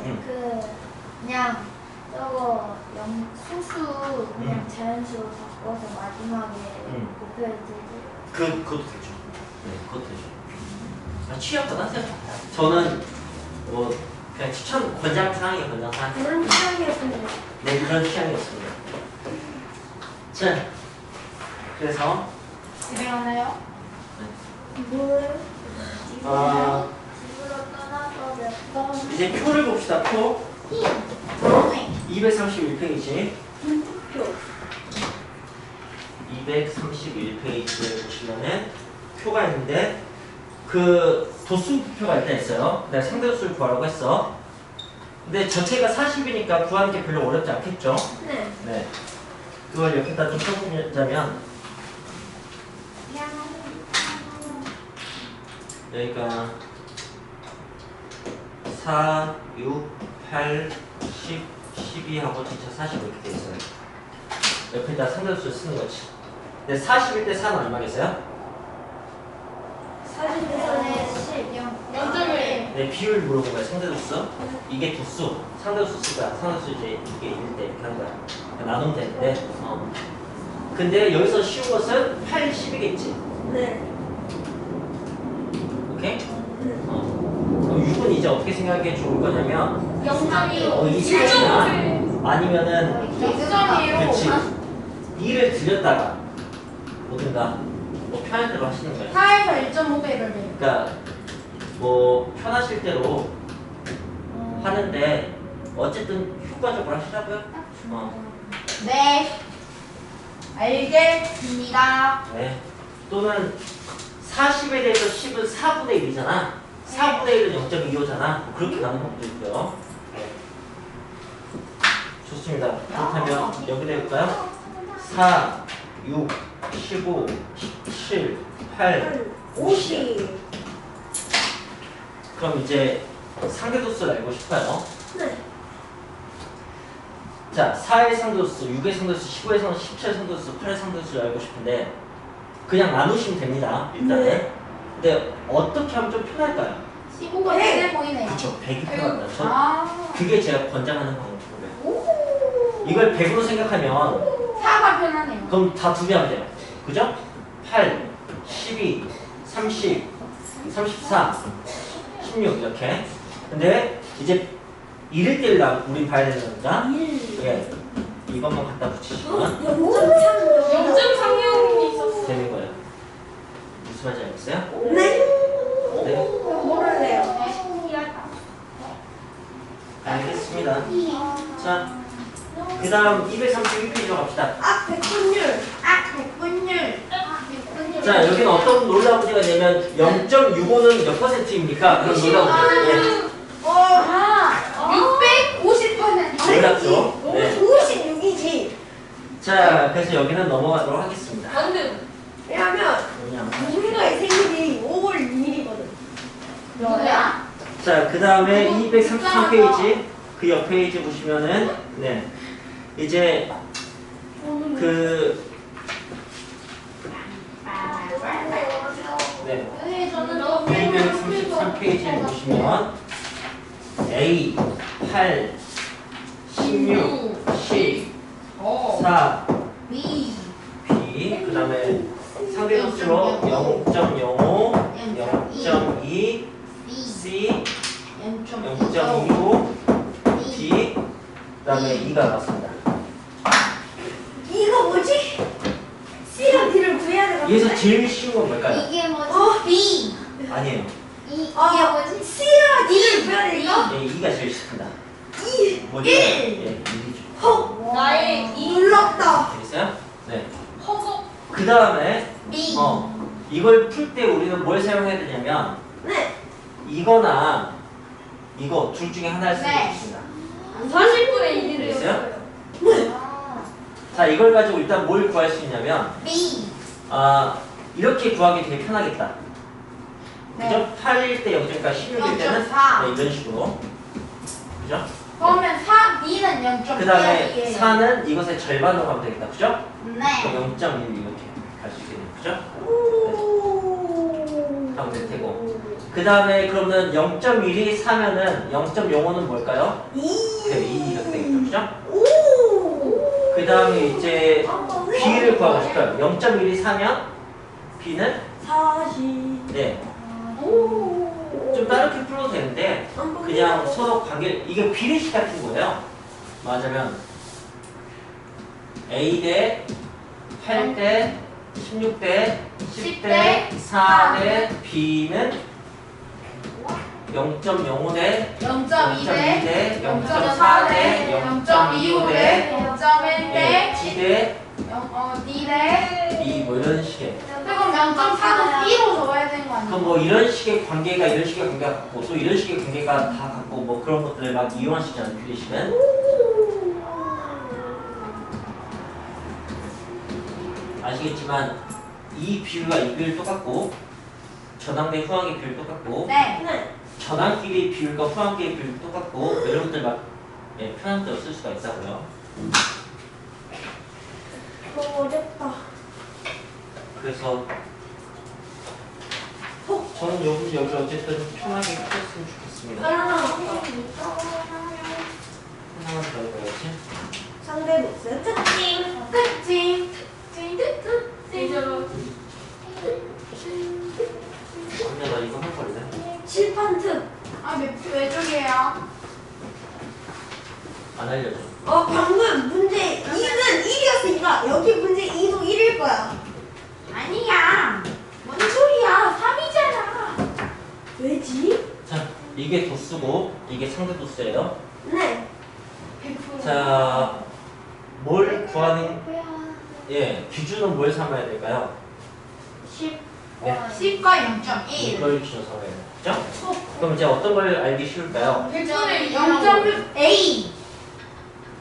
Speaker 5: 그냥 저거 소수 그냥 자연수로 바꿔서 마지막에 목표를 들고
Speaker 1: 그것도 되죠. 네, 그것도 되죠. 아, 취약하다 생각. 저는 뭐 그냥 추천 권장 사항이에요. 권장 사항.
Speaker 4: 그런 취향이었군요.
Speaker 1: 네, 그런 취향이었습니다. 자, 그래서
Speaker 2: 집에 가나요?
Speaker 4: 뭐예요?
Speaker 1: 어,
Speaker 5: 집으로 떠나서 몇 번?
Speaker 1: 이제 표를 봅시다. 표. 231페이지.
Speaker 4: 표.
Speaker 1: 231페이지를 보시면은 표가 있는데 그 도수표가 일단 있어요. 내가 상대도수를 구하라고 했어. 근데 전체가 40이니까 구하는 게 별로 어렵지 않겠죠?
Speaker 4: 네.
Speaker 1: 네. 그걸 여기다 좀 써보자면 여기가 4, 6, 8, 10, 12하고 진짜 40 이렇게 돼 있어요. 옆에다 상대수를 쓰는 거지. 근데 41 대 4는 얼마겠어요?
Speaker 4: 40에서
Speaker 5: 10,
Speaker 2: 0.1.
Speaker 1: 네, 비율 물어본 거야. 상대도수. 이게 도수. 상대도수가 상대도수 이제 이게 1대 이렇게 하는 거야. 나누면 되는데. 근데 여기서 쉬운 것은 80이겠지.
Speaker 4: 네.
Speaker 1: 오케이? 그럼 6은 이제 어떻게 생각하기에 좋을 거냐면
Speaker 2: 0.25.
Speaker 1: 이 차이나 아니면은
Speaker 2: 0.15.
Speaker 1: 그렇지. 2를 들였다가 뭐든가 뭐 편한 대로 하시는 거예요.
Speaker 2: 4에서 1.5배를 내요.
Speaker 1: 그러니까 뭐 편하실 대로 하는데 어쨌든 효과적으로 하시라고요.
Speaker 2: 네. 알겠습니다.
Speaker 1: 네. 또는 40에 대해서 10은 4분의 1이잖아. 4분의 1은 0.25잖아. 그렇게 나누는 것도 있고요. 네. 좋습니다. 그렇다면 여기다 해볼까요? 4, 6, 15, 17, 8, 50. 그럼 이제 상대도수를 알고 싶어요.
Speaker 4: 네.
Speaker 1: 자, 4의 상대도수, 6의 상대도수, 15의 상대도수, 17의 상대도수, 8의 상대도수를 알고 싶은데 그냥 나누시면 됩니다. 일단은.
Speaker 4: 네.
Speaker 1: 근데 어떻게 하면 좀 편할까요?
Speaker 2: 15가 세 보이네요.
Speaker 1: 그쵸, 100이 편하다. 저
Speaker 2: 아.
Speaker 1: 그게 제가 권장하는 방법이에요. 이걸 100으로 생각하면
Speaker 2: 4가 편하네요.
Speaker 1: 그럼 다 2배 하면 돼요. 그죠? 8, 12, 30, 34, 16 이렇게. 근데 이제 1일 때를 우린 봐야 되는 겁니다. 예, 이것만 갖다 붙이시면
Speaker 3: 0.36이 있었어.
Speaker 1: 되는 거예요. 무슨 말인지 알겠어요?
Speaker 4: 네?
Speaker 1: 네,
Speaker 4: 모를래요.
Speaker 1: 알겠습니다. 자, 그 다음 231페이지로 갑시다.
Speaker 4: 아, 백분율.
Speaker 2: 백분율.
Speaker 1: 자, 여기는 어떤 놀라운 문제가 있냐면 0.65는 몇 %입니까? 그런 놀라운 문제.
Speaker 2: 650%.
Speaker 1: 놀랍죠? 네.
Speaker 4: 56이지.
Speaker 1: 자, 그래서 여기는 넘어가도록 하겠습니다.
Speaker 3: 반대.
Speaker 4: 왜냐면 누군가의 생일이 5월 2일이거든.
Speaker 2: 뭐야?
Speaker 1: 자, 그 다음에 233페이지 그 옆 페이지 보시면은 네, 이제 그 네, 233페이지를 보시면 A 8 16 10 4
Speaker 2: B.
Speaker 1: B 그 다음에 상대수로 0.05 0.2 C 0.25 D 그 다음에 2가 나왔습니다.
Speaker 4: 이거 뭐지? C랑 D를 구해야 되거든.
Speaker 1: 여기서 제일 쉬운 건 뭘까요?
Speaker 5: 이게 뭐지?
Speaker 2: B.
Speaker 1: 아니에요.
Speaker 5: 이게
Speaker 4: 아,
Speaker 5: 뭐지?
Speaker 4: C랑 D를 구해야 되니까?
Speaker 1: 네, 2가 제일 쉽습니다.
Speaker 4: 2.
Speaker 1: 뭐죠?
Speaker 4: 1.
Speaker 1: 예, 1이죠.
Speaker 4: 헉.
Speaker 3: 나의 이
Speaker 4: 놀랍다.
Speaker 1: 알겠어요? 네.
Speaker 3: 허거.
Speaker 1: 그 다음에
Speaker 2: B.
Speaker 1: 이걸 풀 때 우리는 뭘 사용해야 되냐면
Speaker 4: 네.
Speaker 1: 이거나 이거 둘 중에 하나를 쓰고
Speaker 2: 네.
Speaker 1: 있습니다.
Speaker 3: 40분의 1이래요.
Speaker 1: 알겠어요?
Speaker 5: 아,
Speaker 1: 자, 이걸 가지고 일단 뭘 구할 수 있냐면
Speaker 2: B.
Speaker 1: 이렇게 구하기 되게 편하겠다.
Speaker 2: 네.
Speaker 1: 그죠? 8일 때 0.4, 16일 때는
Speaker 2: 0.4.
Speaker 1: 네, 이런 식으로. 그죠?
Speaker 2: 그러면 4, B는 0.1이에요.
Speaker 1: 그 다음에 4는 이것의 절반으로 가면 되겠다. 그죠?
Speaker 2: 네.
Speaker 1: 0.1 이렇게 갈 수 있겠네요. 그죠? 하면 될 테고. 그 다음에 그러면 0.1이 4면은 0.05는 뭘까요?
Speaker 4: 2.
Speaker 1: 네, 2 이렇게 되겠죠. 그죠?
Speaker 4: 오.
Speaker 1: 그 다음에 이제 B를 구하고 싶어요. 0.1이 4면 B는
Speaker 4: 40.
Speaker 1: 네,
Speaker 4: 오.
Speaker 1: 좀 다르게 풀어도 되는데 그냥 서로 관계 이게 비례식 같은 거예요. 맞으면 A 대 8 대 16 대 10 대 4 대 B는 0.05 대
Speaker 2: 0.2
Speaker 1: 0.2
Speaker 2: 대
Speaker 1: 대
Speaker 2: 0.4
Speaker 1: 0.4
Speaker 2: 대
Speaker 1: 대
Speaker 2: 0.25 대 0.1 대
Speaker 1: D 대
Speaker 2: D 대
Speaker 1: B 뭐 이런 식의
Speaker 2: 그럼 0.4는 B로 적어야 되는 거
Speaker 1: 그럼
Speaker 2: 아니에요?
Speaker 1: 뭐 이런 식의 관계가 이런 식의 관계가 같고 또 이런 식의 관계가 다 같고 뭐 그런 것들을 막 이용하시잖아요. 비례식은 아시겠지만 이 비율과 이 비율 똑같고 전항 대 후항의 비율 똑같고
Speaker 2: 네.
Speaker 4: 네.
Speaker 1: 전항끼리 비율과 후항끼리 비율 똑같고 이런 것들 막 편한 대로 쓸 수가 있다고요.
Speaker 4: 너무 어렵다.
Speaker 1: 그래서 저는 여기를 어쨌든 편하게 풀었으면 좋겠습니다. 하나만 더 해봐야지.
Speaker 4: 상대 노스 특징.
Speaker 2: 특징. 특징.
Speaker 1: 근데 나 이거 할 거리네.
Speaker 4: 칠판 특.
Speaker 2: 왜 쪽이에요?
Speaker 1: 안 알려줘.
Speaker 4: 방금 문제 2는 1이었으니까 여기 문제 2도 1일 거야.
Speaker 2: 아니야. 뭔 소리야? 3이잖아.
Speaker 4: 왜지?
Speaker 1: 자, 이게 도수고 이게 상대 도수예요.
Speaker 4: 네.
Speaker 2: 100%.
Speaker 1: 자, 뭘 구하는
Speaker 5: 뭐야?
Speaker 1: 기준은 뭘 삼아야 될까요?
Speaker 5: 10.
Speaker 1: 네.
Speaker 2: 10과 0.1.
Speaker 1: 이걸 기준 삼아야 돼요. 그죠? 그럼 이제 어떤 걸 알기 쉬울까요?
Speaker 2: 100분의 0.6 A.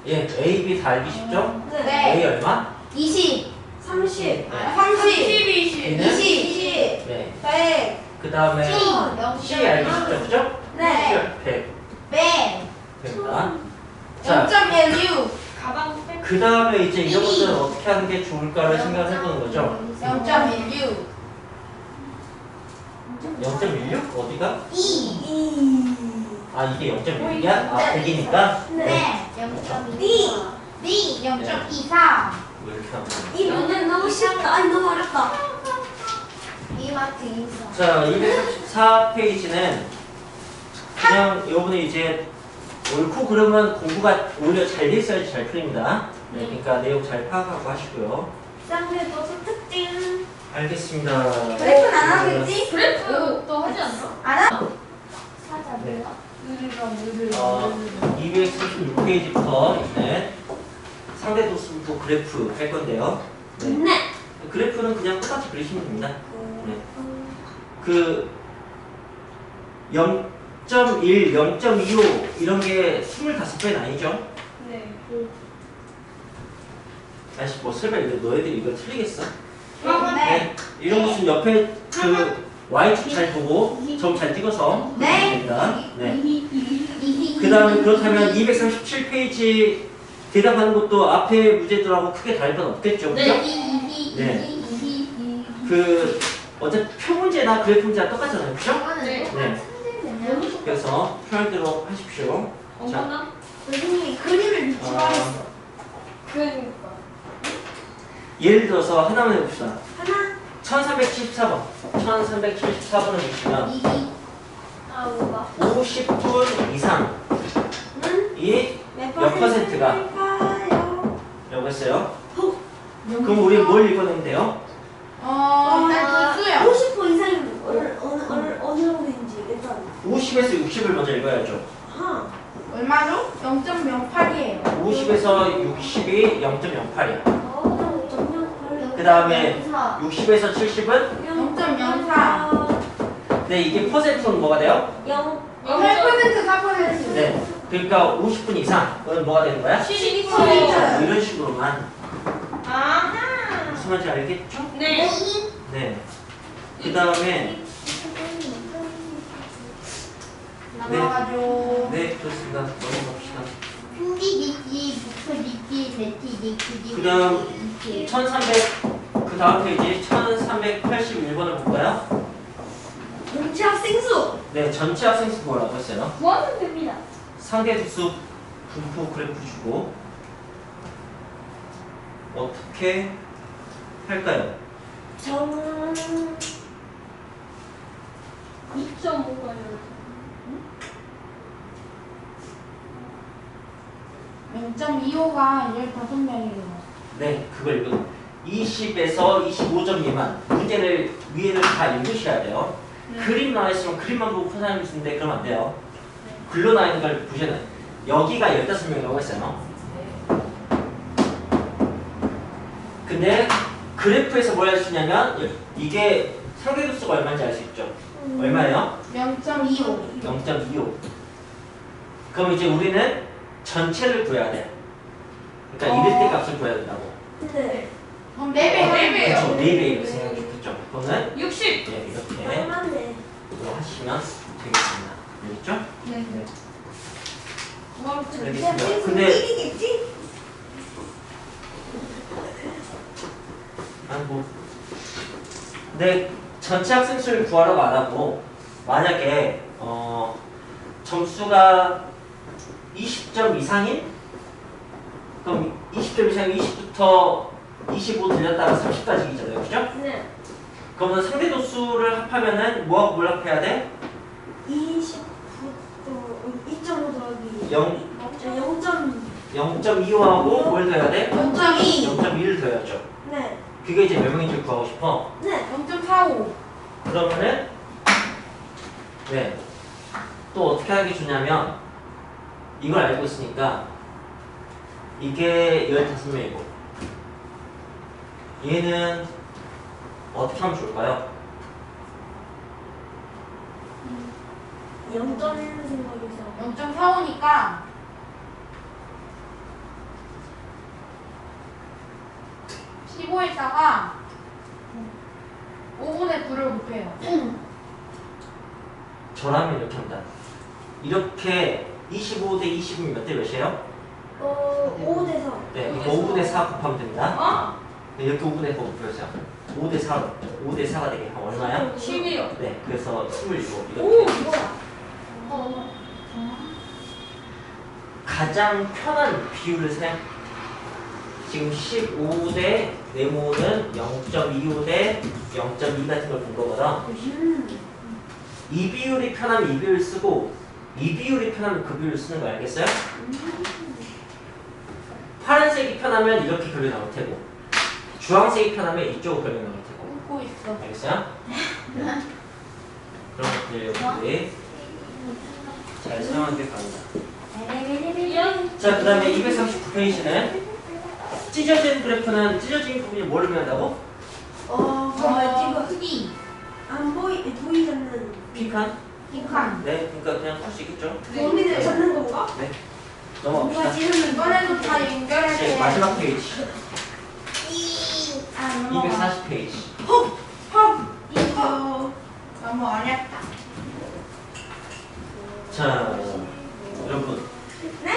Speaker 1: A, B 다 알기 쉽죠?
Speaker 2: 네.
Speaker 1: A 얼마?
Speaker 2: 20.
Speaker 4: 30.
Speaker 1: 네.
Speaker 2: 30. 20.
Speaker 1: B는?
Speaker 2: 20.
Speaker 1: 네.
Speaker 4: 100.
Speaker 1: 그 다음에 C 알기 쉽죠? 그죠?
Speaker 2: 네.
Speaker 1: 100.
Speaker 2: 100.
Speaker 1: 됩니다. 자,
Speaker 2: 0.16.
Speaker 3: 가방 백.
Speaker 1: 그 다음에 이제 이런 것들은 어떻게 하는 게 좋을까를 생각을 해보는 거죠.
Speaker 2: 0.16.
Speaker 1: 0.16? 어디가?
Speaker 2: 2.
Speaker 1: 아, 이게 0.6이야? 100이니까?
Speaker 2: 네.
Speaker 5: 0.2.
Speaker 2: D. 0.23.
Speaker 1: 왜 이렇게 하면
Speaker 4: 이 문제 너무 쉽다. 아니 너무 어렵다.
Speaker 5: 이마트 인사.
Speaker 1: 자, 234페이지는 그냥 요번에 이제 옳고 그름은 공부가 오히려 잘 돼 있어야지 잘 풀립니다. 네, 그러니까 내용 잘 파악하고 하시고요.
Speaker 4: 쌍대도수 특징.
Speaker 1: 알겠습니다.
Speaker 2: 그래프는 안 하겠지?
Speaker 3: 그래프 또 하지 않나?
Speaker 2: 안 하?
Speaker 5: 사자
Speaker 1: 네.
Speaker 5: 뭐야?
Speaker 1: 236페이지부터 이제 상대도수도 그래프 할 건데요. 네.
Speaker 4: 네.
Speaker 1: 그래프는 그냥 똑같이 그리시면 됩니다. 네. 그 0.1, 0.25 이런 게 25배는 아니죠?
Speaker 3: 네.
Speaker 1: 아니 뭐 설마 이거 너희들이 이거 틀리겠어?
Speaker 2: 네.
Speaker 1: 이런 것은 옆에 그 Y축 잘 보고 점 잘 찍어서
Speaker 2: 네.
Speaker 1: 됩니다. 네. 그 다음에 그렇다면 237페이지 대답하는 것도 앞에 문제들하고 크게 다를 건 없겠죠? 그죠? 네. 그 어차피 표 문제나 그래프 문제랑 똑같잖아요. 그죠?
Speaker 3: 네.
Speaker 1: 네. 그래서 표할 대로 하십시오.
Speaker 3: 엄마나?
Speaker 4: 선생님이 그림을 미치고 하셨어.
Speaker 3: 그러니까.
Speaker 1: 예를 들어서 하나만 해봅시다.
Speaker 4: 하나.
Speaker 1: 1374번. 1374번을 보시면
Speaker 5: 아 뭐가?
Speaker 1: 50분 이상이 몇 퍼센트가 라고 했어요. 그럼 우리 뭘 읽어내면 돼요?
Speaker 2: 일단 수요.
Speaker 4: 50% 이상이면 어느 정도인지 일단.
Speaker 1: 50에서 60을 먼저 읽어야죠.
Speaker 4: 아하.
Speaker 2: 얼마죠? 0.08이에요.
Speaker 1: 50에서 60이 0.08이야. 그 다음에 60에서 70은
Speaker 2: 0.04.
Speaker 1: 네, 이게 퍼센트는 뭐가 돼요?
Speaker 2: 8% 4%.
Speaker 1: 네. 그러니까 50분 이상은 뭐가 되는 거야?
Speaker 3: 12%.
Speaker 1: 이런 식으로만.
Speaker 3: 아하.
Speaker 1: 무슨 말인지 알겠죠?
Speaker 3: 네.
Speaker 1: 네. 그 다음에
Speaker 2: 나가죠.
Speaker 1: 네, 좋습니다. 넘어갑시다.
Speaker 5: 흔디디기, 부풀디기, 베티디기.
Speaker 1: 그 다음 1300, 그 다음 페이지 1381번을 볼까요?
Speaker 4: 전체 학생수.
Speaker 1: 네, 전체 학생 수 뭐라고 했어요?
Speaker 3: 구하면 됩니다.
Speaker 1: 상대득수 분포 그래프 주고 어떻게 할까요?
Speaker 3: 2.5가요.
Speaker 2: 0.25가 15명이에요.
Speaker 1: 네, 그걸 읽어. 20에서 25점 미만 문제를 위에를 다 읽으셔야 돼요. 그림 나와 있으면 그림만 보고 푼 사람이 있는데 그러면 안 돼요. 글로 나와 있는 걸 보셔야 돼요. 여기가 15명이라고 했어요. 근데 그래프에서 뭘 할 수 있냐면 이게 상대도수가 얼마인지 알 수 있죠. 얼마예요?
Speaker 2: 0.25.
Speaker 1: 0.25. 그럼 이제 우리는 전체를 구해야 돼. 그러니까 이럴 때 값을 구해야 된다고.
Speaker 4: 네.
Speaker 2: 그럼 4배.
Speaker 1: 그렇죠. 4배 이렇게 생각해 좋겠죠. 그러면
Speaker 3: 60.
Speaker 1: 네, 이렇게
Speaker 4: 얼마인데?
Speaker 1: 이거 하시면 되겠습니다. 알겠죠?
Speaker 2: 네.
Speaker 1: 네.
Speaker 4: 전체
Speaker 1: 알겠습니다.
Speaker 4: 학생수
Speaker 1: 근데
Speaker 4: 1이겠지?
Speaker 1: 뭐 근데 전체 학생 수를 구하라고 안 하고 만약에 점수가 20점 이상인 그럼 20점 이상 20부터 25 들렸다가 30까지이잖아요. 그죠?
Speaker 4: 네.
Speaker 1: 그러면 상대도수를 합하면은 뭐하고 뭘 합해야 돼?
Speaker 4: 29도 2.5 더하기
Speaker 1: 0,
Speaker 4: 0.2.
Speaker 1: 0.25하고 뭘 더해야 돼?
Speaker 2: 0.2.
Speaker 1: 0.1을 더해야죠.
Speaker 4: 네.
Speaker 1: 그게 이제 몇 명인지 구하고 싶어.
Speaker 4: 네.
Speaker 2: 0.45.
Speaker 1: 그러면은 네. 또 어떻게 하기 좋냐면 이걸 알고 있으니까 이게 15명이고 얘는 어떻게 하면 좋을까요?
Speaker 4: 0.1 생각해서
Speaker 2: 0.45니까 15에다가 5분의 9를 곱해요.
Speaker 1: 저라면 이렇게 합니다. 이렇게 25 대 20이면 몇 대 몇이에요?
Speaker 4: 5 대 4.
Speaker 1: 네, 이거 5분의 4 곱하면 됩니다.
Speaker 3: 아,
Speaker 1: 네, 이렇게 5분의 4 곱해보세요. 5 대 4, 5 대 4가 되게 하면 얼마야?
Speaker 3: 10이요.
Speaker 1: 네, 그래서 27
Speaker 3: 오,
Speaker 1: 이렇게.
Speaker 3: 뭐야?
Speaker 1: 가장 편한 비율을 지금 15 대 네모는 0.25 대 0.2 같은 걸 본 거거든. 이 비율이 편하면 이 비율 쓰고 이 비율이 편하면 그 비율 쓰는 거 알겠어요? 파란색이 편하면 이렇게 그려 나올 테고 주황색이 편하면 이쪽으로 그려 나올 테고
Speaker 2: 웃고 있어.
Speaker 1: 알겠어요? 그런 것들 여러분들이 잘 사용하길 바랍니다. 자, 그 다음에 239페이지는 찢어진 그래프는 찢어진 부분이 뭐를 의미한다고?
Speaker 4: 지금
Speaker 5: 크기.
Speaker 4: 안 보이잖아요.
Speaker 1: pik한?
Speaker 2: pik한.
Speaker 1: 네, 그러니까 그냥 풀 수 있겠죠?
Speaker 4: 범위를 잡는 건가?
Speaker 1: 네. 넘어갑시다.
Speaker 2: 지금 이번에도 다 연결해서.
Speaker 1: 네, 마지막 페이지.
Speaker 2: 아, 넘어가.
Speaker 1: 240페이지.
Speaker 2: 이거 너무 어렵다.
Speaker 1: 자, 여러분.
Speaker 4: 네?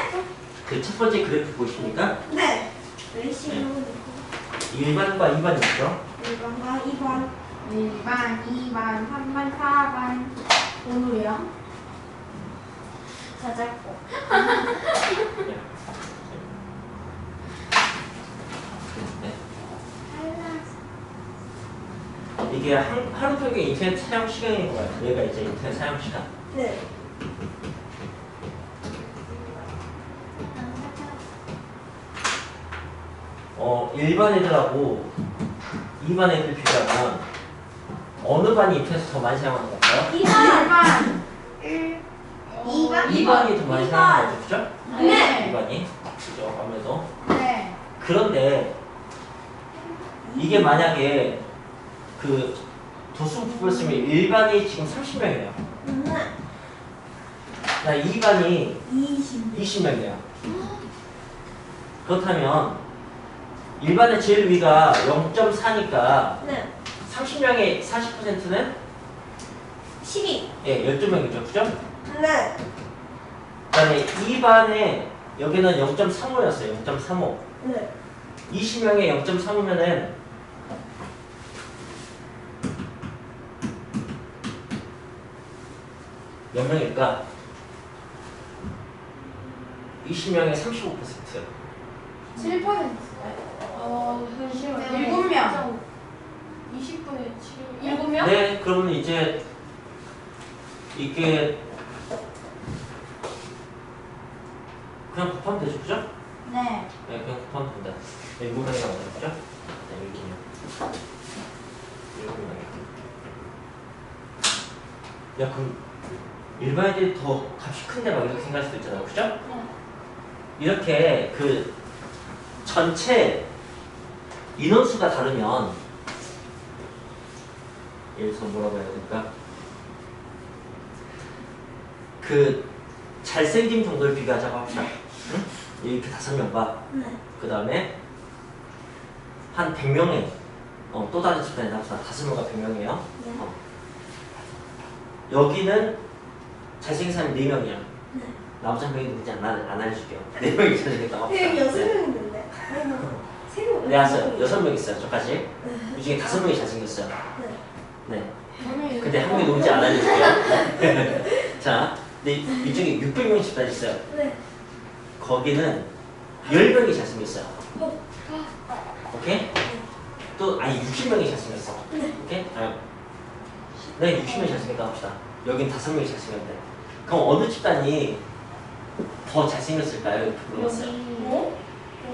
Speaker 1: 그 첫 번째 그래프 보십니까?
Speaker 4: 네. 열심히 하고
Speaker 1: 1번과 2번 있죠?
Speaker 4: 1번과 2번.
Speaker 2: 1반, 2반, 3반, 4반. 오늘이요?
Speaker 5: 자작고.
Speaker 1: 네. 이게 하루 평균 인터넷 사용 시간인 거예요. 얘가 이제 인터넷 사용 시간.
Speaker 4: 네.
Speaker 1: 일반 애들하고 2반 애들 비교하면 어느 반이 인터넷을 더 많이 사용하는 것 같아요?
Speaker 2: 2반.
Speaker 4: 2번?
Speaker 1: 2반이 더 많이 사용하는 거죠, 그죠?
Speaker 2: 네.
Speaker 1: 2반이. 그죠, 아무래도.
Speaker 2: 네.
Speaker 1: 그런데 이게 만약에 그 도수 부분을 일반이 지금 30명이에요.
Speaker 4: 네.
Speaker 1: 나 2반이
Speaker 4: 20.
Speaker 1: 20명이에요. 그렇다면 일반의 제일 위가 0.4니까
Speaker 4: 네.
Speaker 1: 30명의 40%는
Speaker 4: 12.
Speaker 1: 예, 12명이죠. 그죠?
Speaker 4: 네.
Speaker 1: 그 다음에 2반에 여기는 0.35였어요. 0.35.
Speaker 4: 네.
Speaker 1: 20명의 0.35면은 몇 명일까? 20명의 35%.
Speaker 2: 7%. 잠시만. 7명.
Speaker 3: 20분에 7명?
Speaker 1: 네, 그러면 이제 이게 그냥 곱하면 되죠, 그죠?
Speaker 2: 네.
Speaker 1: 네, 그냥 곱하면 된다. 7명이라고 하죠, 그죠? 네, 7명. 7명. 야, 그럼 일반 애들이 더 값이 큰데 막 이렇게 생각할 수도 있잖아요, 그죠?
Speaker 2: 네.
Speaker 1: 이렇게 그 전체 인원수가 다르면 예를 들어서 뭐라고 해야 될까? 그 잘생김 정도를 비교하자고 합시다. 응? 이렇게 5명과
Speaker 4: 네.
Speaker 1: 그 다음에 한 100명의 또 다른 집단에 합시다. 5명과 100명이에요.
Speaker 4: 네.
Speaker 1: 여기는 잘생긴 사람이 4명이야.
Speaker 4: 네.
Speaker 1: 나머지 한 명이 누군지 안 알려줄게요. 4명이 잘생겼다고 합시다.
Speaker 4: 그럼 6명 있는데. 3명.
Speaker 1: 네, 6명 있어요. 저까지. 이 중에 5명이 잘생겼어요. 네. 근데 한 명이 누군지 안 알려줄게요. 자, 근데 이쪽에 600명이 집단 있어요.
Speaker 4: 네.
Speaker 1: 거기는 10명이 잘생겼어요. 오케이? 또, 아니, 60명이 잘생겼어. 오케이? 네, 60명이 잘생겼다고 합시다. 여긴 5명이 잘생겼대. 그럼 어느 집단이 더 잘생겼을까요? 이렇게 물어봤어요.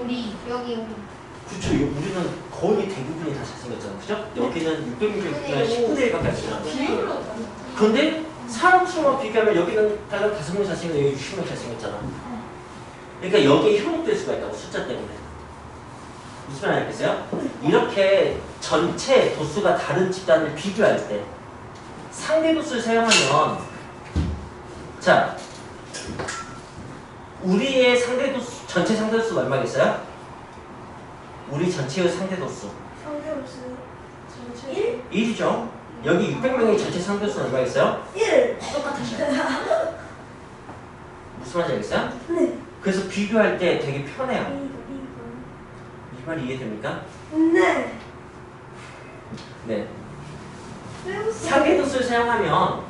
Speaker 5: 우리 여기
Speaker 1: 그쵸, 우리는 거의 대부분이 다 잘생겼잖아. 그죠? 여기는 600명 중에 10분의 1밖에 안 되잖아. 근데 사람 수만 비교하면 여기는 다른 5명 잘생겼는데 여기 60명 잘생겼잖아. 그러니까 여기에 현혹될 수가 있다고, 숫자 때문에. 무슨 말 알겠어요? 이렇게 전체 도수가 다른 집단을 비교할 때 상대 도수를 사용하면, 자, 우리의 상대 도수, 전체 상대 도수가 얼마겠어요? 우리 전체의 상대 도수
Speaker 4: 상대없어요.
Speaker 1: 1이죠. 여기 600명의 전체 상대 도수는 얼마겠어요?
Speaker 4: 1.
Speaker 1: 똑같으시죠? 무슨 말인지 알겠어요?
Speaker 4: 네.
Speaker 1: 그래서 비교할 때 되게 편해요.
Speaker 4: 2번.
Speaker 1: 이 말이 이해됩니까?
Speaker 4: 네.
Speaker 1: 네. 상대 도수를 사용하면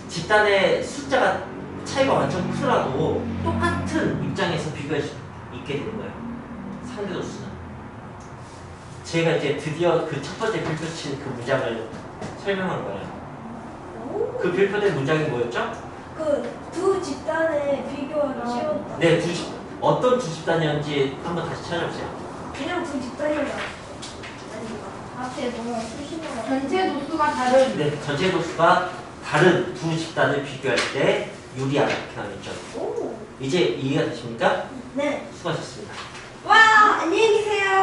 Speaker 1: 집단의 숫자가 차이가 완전 크더라도 똑같은 입장에서 비교할 수 있게 되는 거예요. 상대 도수는. 제가 이제 드디어 그 첫 번째 별표친 그 문장을 설명한 거예요. 그 별표된 문장이 뭐였죠?
Speaker 4: 그 두 집단의 비교하기 쉬웠다.
Speaker 1: 네, 어떤 두 집단이었는지 한번 다시 찾아보세요.
Speaker 4: 그냥 두 집단이라. 아닌가?
Speaker 5: 앞에 뭐가 수신호가
Speaker 2: 전체 도수가 다른
Speaker 1: 네, 전체 도수가 다른 두 집단을 비교할 때 유리하다 이렇게 나왔죠.
Speaker 4: 오.
Speaker 1: 이제 이해가 되십니까?
Speaker 4: 네.
Speaker 1: 수고하셨습니다.
Speaker 4: 와, 안녕히 계세요.